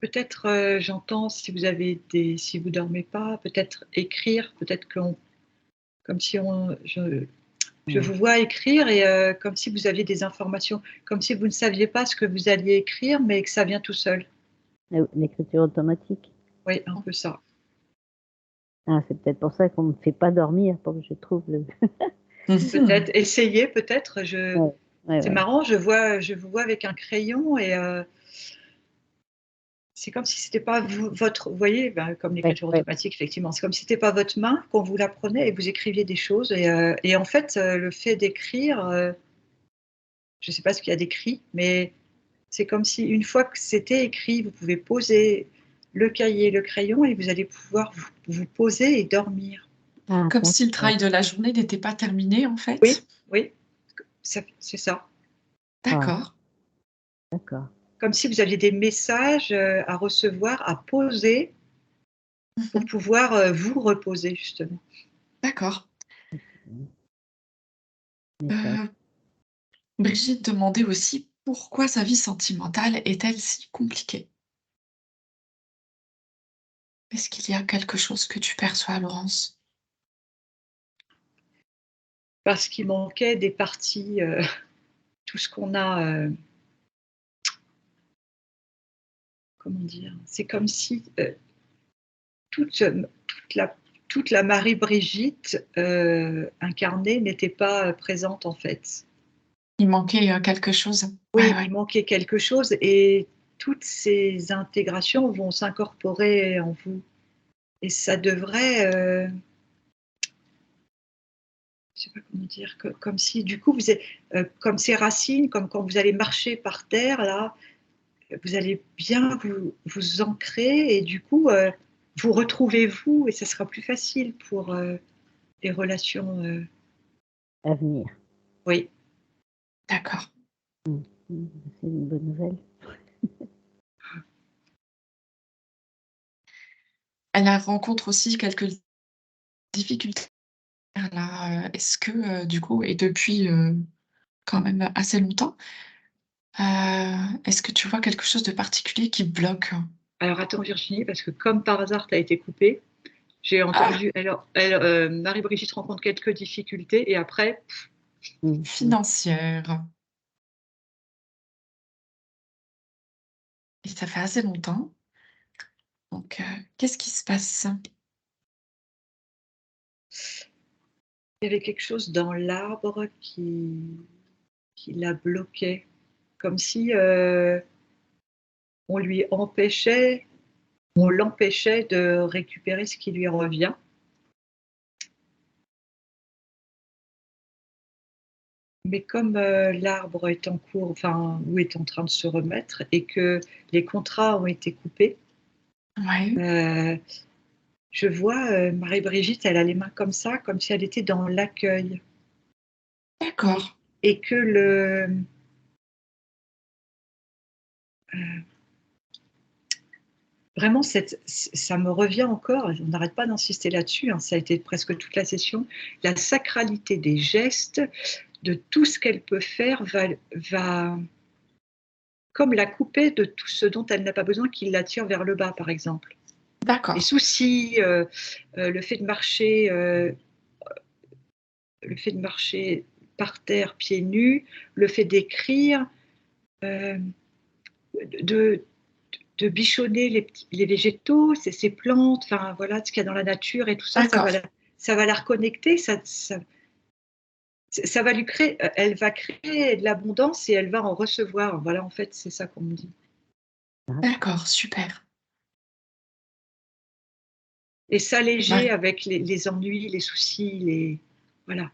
Peut-être, j'entends si vous dormez pas, peut-être écrire, peut-être comme si je Ouais. vous vois écrire et comme si vous aviez des informations, comme si vous ne saviez pas ce que vous alliez écrire, mais que ça vient tout seul. L'écriture automatique. Oui, un peu ça. Ah, c'est peut-être pour ça qu'on me fait pas dormir, pour que je trouve le Mhm. Peut-être essayer, peut-être. ouais, ouais, C'est ouais. marrant, je vous vois avec un crayon et c'est comme si c'était pas vous voyez, ben, comme Ouais, l'écriture ouais. automatique, effectivement, c'est comme si c'était pas votre main, qu'on vous la prenait et vous écriviez des choses. Et en fait, le fait d'écrire, je ne sais pas ce qu'il y a d'écrit, mais c'est comme si une fois que c'était écrit, vous pouvez poser le cahier, le crayon et vous allez pouvoir vous poser et dormir. Ah Comme si le d'accord. travail de la journée n'était pas terminé, en Oui, fait. oui, c'est ça. Ah, D'accord. d'accord. Comme si vous aviez des messages à recevoir, à poser pour Mhm. pouvoir vous reposer, justement. D'accord. Message. Euh, Brigitte demandait aussi pourquoi sa vie sentimentale est-elle si compliquée? Est-ce qu'il y a quelque chose que tu perçois, Laurence? Parce qu'il manquait des parties, tout ce qu'on a, comment dire, c'est comme si toute, toute la Marie-Brigitte incarnée n'était pas présente en fait. Il manquait quelque chose? Ouais, Oui, il ouais. manquait quelque chose et toutes ces intégrations vont s'incorporer en vous. Et ça devrait, je sais pas comment dire, comme si du coup, comme ces racines, comme quand vous allez marcher par terre, là, vous allez bien vous ancrer et du coup, vous retrouvez vous et ça sera plus facile pour les relations. À venir. Oui, D'accord. Mmh. C'est une bonne nouvelle. Elle rencontre aussi quelques difficultés Là, est-ce que, du coup et depuis, quand même assez longtemps, est-ce que tu vois quelque chose de particulier qui bloque? Alors attends Virginie, parce que comme par hasard, tu as été coupée. J'ai Ah! entendu Marie-Brigitte rencontre quelques difficultés et après Mhm. Financière et ça fait assez longtemps, donc qu'est-ce qui se passe? il y avait quelque chose dans l'arbre qui la bloquait, comme si, on lui empêchait on l'empêchait de récupérer ce qui lui revient. Mais comme, l'arbre est en cours, enfin, ou est en train de se remettre et que les contrats ont été coupés, Ouais, heu, je vois, Marie-Brigitte, elle a les mains comme ça, comme si elle était dans l'accueil et d'accord, et que heu, vraiment ça me revient encore, on n'arrête pas d'insister là-dessus, hein, ça a été presque toute la session, la sacralité des gestes, de tout ce qu'elle peut faire va comme la couper de tout ce dont elle n'a pas besoin qui l'attire vers le bas, par exemple. Les d'accord, soucis, le fait de marcher, le fait de marcher par terre pieds nus, le fait d'écrire, hem, de de bichonner les végétaux, ces plantes, enfin voilà, ce qu'il y a dans la nature et tout ça, d'accord, ça va la reconnecter, ça va lui créer, elle va créer de l'abondance et elle va en recevoir. Voilà, en fait, c'est ça qu'on me dit d'accord, super. et s'alléger Marie avec les ennuis, les soucis, les voilà.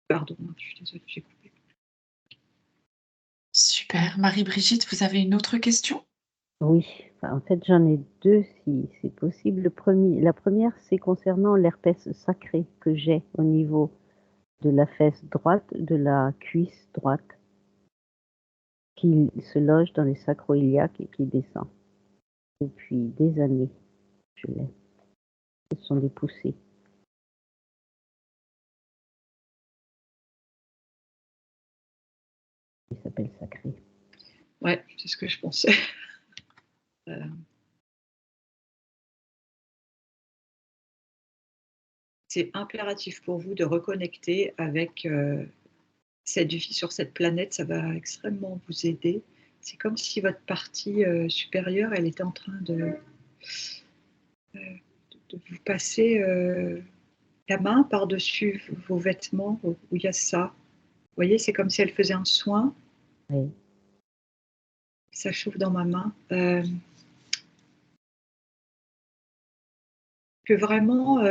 Pardon, hein, je suis désolée, j'ai coupé. super. Marie-Brigitte, vous avez une autre question? Oui, enfin, en fait, j'en ai 2 si c'est possible. La première, c'est concernant l'herpès sacré que j'ai au niveau de la fesse droite, de la cuisse droite, qui se loge dans les sacro-iliaques et qui descend. Depuis des années, je l'ai. Ce sont des poussées. Il s'appelle sacré. Ouais, c'est ce que je pensais. Heu, c'est impératif pour vous de reconnecter avec, cette vie sur cette planète, ça va extrêmement vous aider. C'est comme si votre partie, supérieure, elle était en train de vous passer, la main par-dessus vos vêtements où il y a ça. Vous voyez, c'est comme si elle faisait un soin, Oui. ça chauffe dans ma main, que vraiment,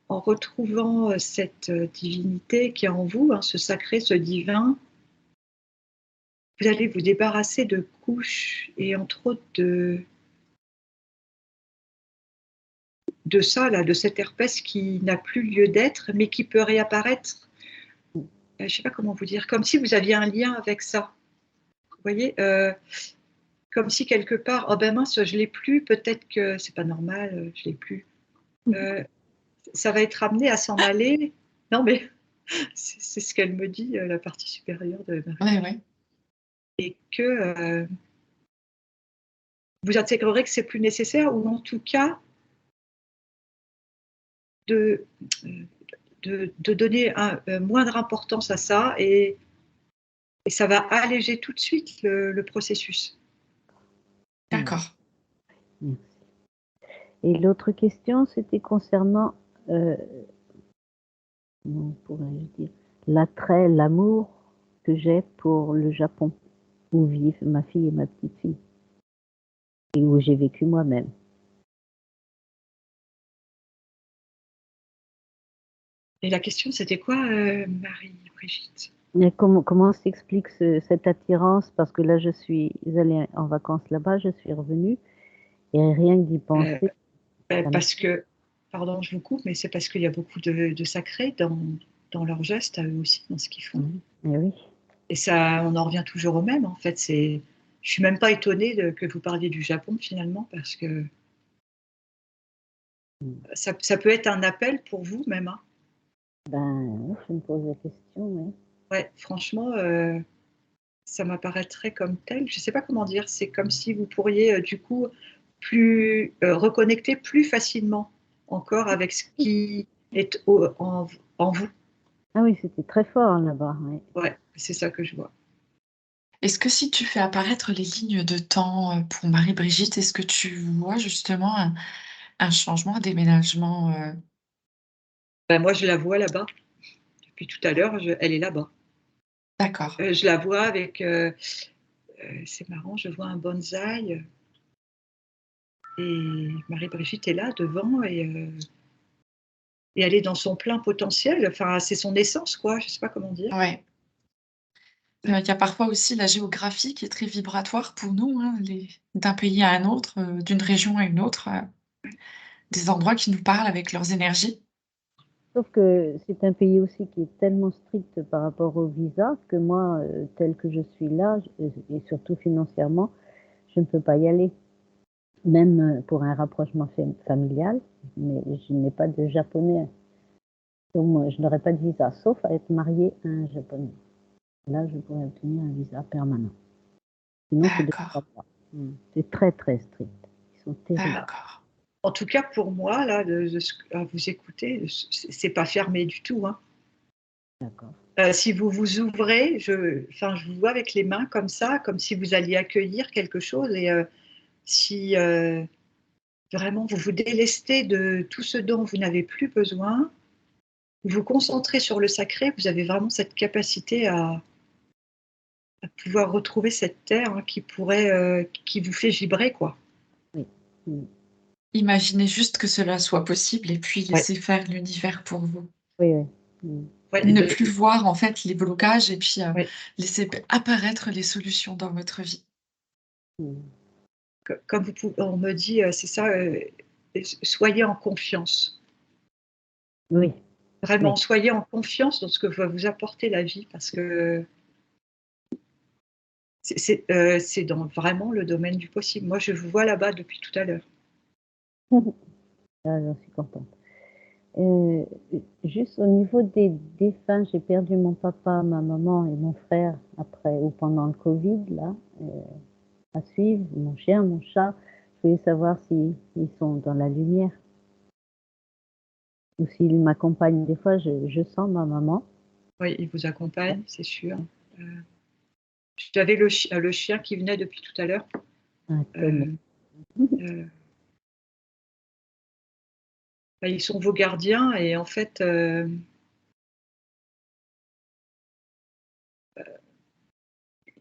en retrouvant, cette, divinité qui est en vous, hein, ce sacré, ce divin, vous allez vous débarrasser de couches et entre autres de ça là, de cet herpès qui n'a plus lieu d'être, mais qui peut réapparaître, je ne sais pas comment vous dire, comme si vous aviez un lien avec ça. Vous voyez? Comme si quelque part: «Oh ben mince, je l'ai plus, peut-être que c'est pas normal, je l'ai plus». Heu, Ça va être amené à s'en aller. Non mais c'est ce qu'elle me dit, la partie supérieure de Ouais, Marie-Brigitte ouais, et que, vous intégrerez que c'est plus nécessaire ou en tout cas de, de donner moindre importance à ça et ça va alléger tout de suite le processus. Mmh. d'accord. Merci. Et l'autre question, c'était concernant, heu, comment pourrais-je dire? L'attrait, l'amour que j'ai pour le Japon, où vivent ma fille et ma petite-fille et où j'ai vécu moi-même. Et la question c'était quoi, Marie-Brigitte? Mais comment s'explique cette attirance? Parce que là, je suis allée en vacances là-bas, je suis revenue et rien que d'y Heu, penser, ça me Parce que pardon, je vous coupe, mais c'est parce qu'il y a beaucoup de sacré dans leurs gestes à eux aussi, dans ce qu'ils font. eh oui, Et ça, on en revient toujours au même en fait, je suis même pas étonnée que vous parliez du Japon finalement parce que Ça peut être un appel pour vous même, hein. Ben, je me pose la question, oui. Ouais, franchement, ça m'apparaîtrait comme tel. Je ne sais pas comment dire. C'est comme si vous pourriez, du coup, reconnecter plus facilement encore avec ce qui est en vous. Ah oui, c'était très fort là-bas, oui. Ouais, c'est ça que je vois. Est-ce que si tu fais apparaître les lignes de temps pour Marie-Brigitte, est-ce que tu vois justement un changement, un déménagement Ben, moi, je la vois là-bas. Depuis tout à l'heure, elle est là-bas. D'accord, Je la vois avec, c'est marrant, je vois un bonsaï et Marie-Brigitte est là devant et elle est dans son plein potentiel. Enfin, c'est son essence, quoi. Je ne sais pas comment dire. ouais. Il y a parfois aussi la géographie qui est très vibratoire pour nous, hein, d'un pays à un autre, d'une région à une autre, des endroits qui nous parlent avec leurs énergies. Sauf que c'est un pays aussi qui est tellement strict par rapport au visa que moi, tel que je suis là, et surtout financièrement, je ne peux pas y aller. Même pour un rapprochement familial, mais je n'ai pas de japonais. Donc moi, je n'aurais pas de visa, sauf à être mariée à un japonais. Là, je pourrais obtenir un visa permanent. Sinon, c'est 2 3 D'accord, mois. C'est très, très strict. Ils sont terribles. d'accord. En tout cas, pour moi, là, à vous écouter, c'est pas fermé du tout, hein. D'accord. Si vous vous ouvrez, je vous vois avec les mains comme ça, comme si vous alliez accueillir quelque chose. Et si vraiment vous vous délestez de tout ce dont vous n'avez plus besoin, vous vous concentrez sur le sacré, vous avez vraiment cette capacité à pouvoir retrouver cette terre, hein, qui vous fait vibrer, quoi. Oui. Mm. Imaginez juste que cela soit possible et puis Ouais, laissez faire l'univers pour vous. Oui, oui. Mm. ouais, Ne plus voir en fait les blocages et puis ouais. laisser apparaître les solutions dans votre vie. Mm. Comme on me dit, c'est ça, soyez en confiance. Oui, Vraiment, oui. soyez en confiance dans ce que va vous apporter la vie, parce que c'est dans vraiment le domaine du possible. Moi, je vous vois là-bas depuis tout à l'heure. Ah, j'en suis contente. Euh, Juste au niveau des défunts, j'ai perdu mon papa, ma maman et mon frère après ou pendant le Covid, là, à suivre, mon chien, mon chat. Je voulais savoir s'ils sont dans la lumière ou s'ils m'accompagnent. Des fois, je sens ma maman. Oui, il vous accompagne, c'est sûr. Euh, J'avais le chien qui venait depuis tout à l'heure. Un tonneau. Euh, euh, Ils sont vos gardiens et en fait,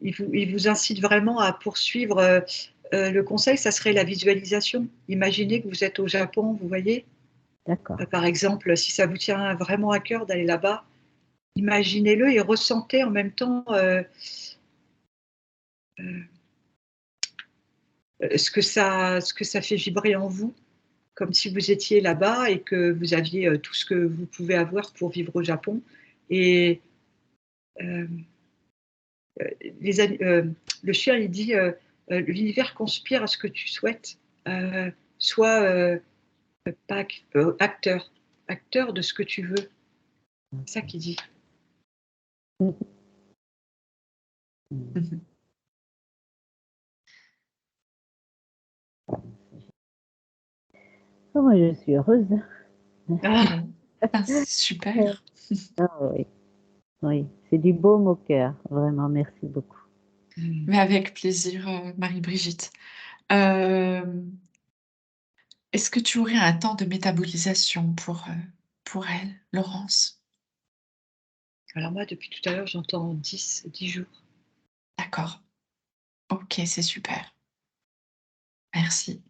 ils vous incitent vraiment à poursuivre. Le conseil, ça serait la visualisation. Imaginez que vous êtes au Japon, vous voyez. D'accord. Par exemple, si ça vous tient vraiment à cœur d'aller là-bas, imaginez-le et ressentez en même temps euh, ce que ça fait vibrer en vous, comme si vous étiez là-bas et que vous aviez tout ce que vous pouvez avoir pour vivre au Japon. Et euh, le chien, il dit l'univers conspire à ce que tu souhaites. Sois pas acteur, acteur de ce que tu veux. C'est ça qu'il dit. Mhm. Oh, moi, je suis heureuse. Ah, Bon, ben, c'est super. Ah oui, oui. C'est du baume au cœur. Vraiment, merci beaucoup. Mais avec plaisir, Marie-Brigitte. Euh, Est-ce que tu aurais un temps de métabolisation pour elle, Laurence? alors moi, depuis tout à l'heure, j'entends 10 jours. D'accord. Ok, c'est super. Merci.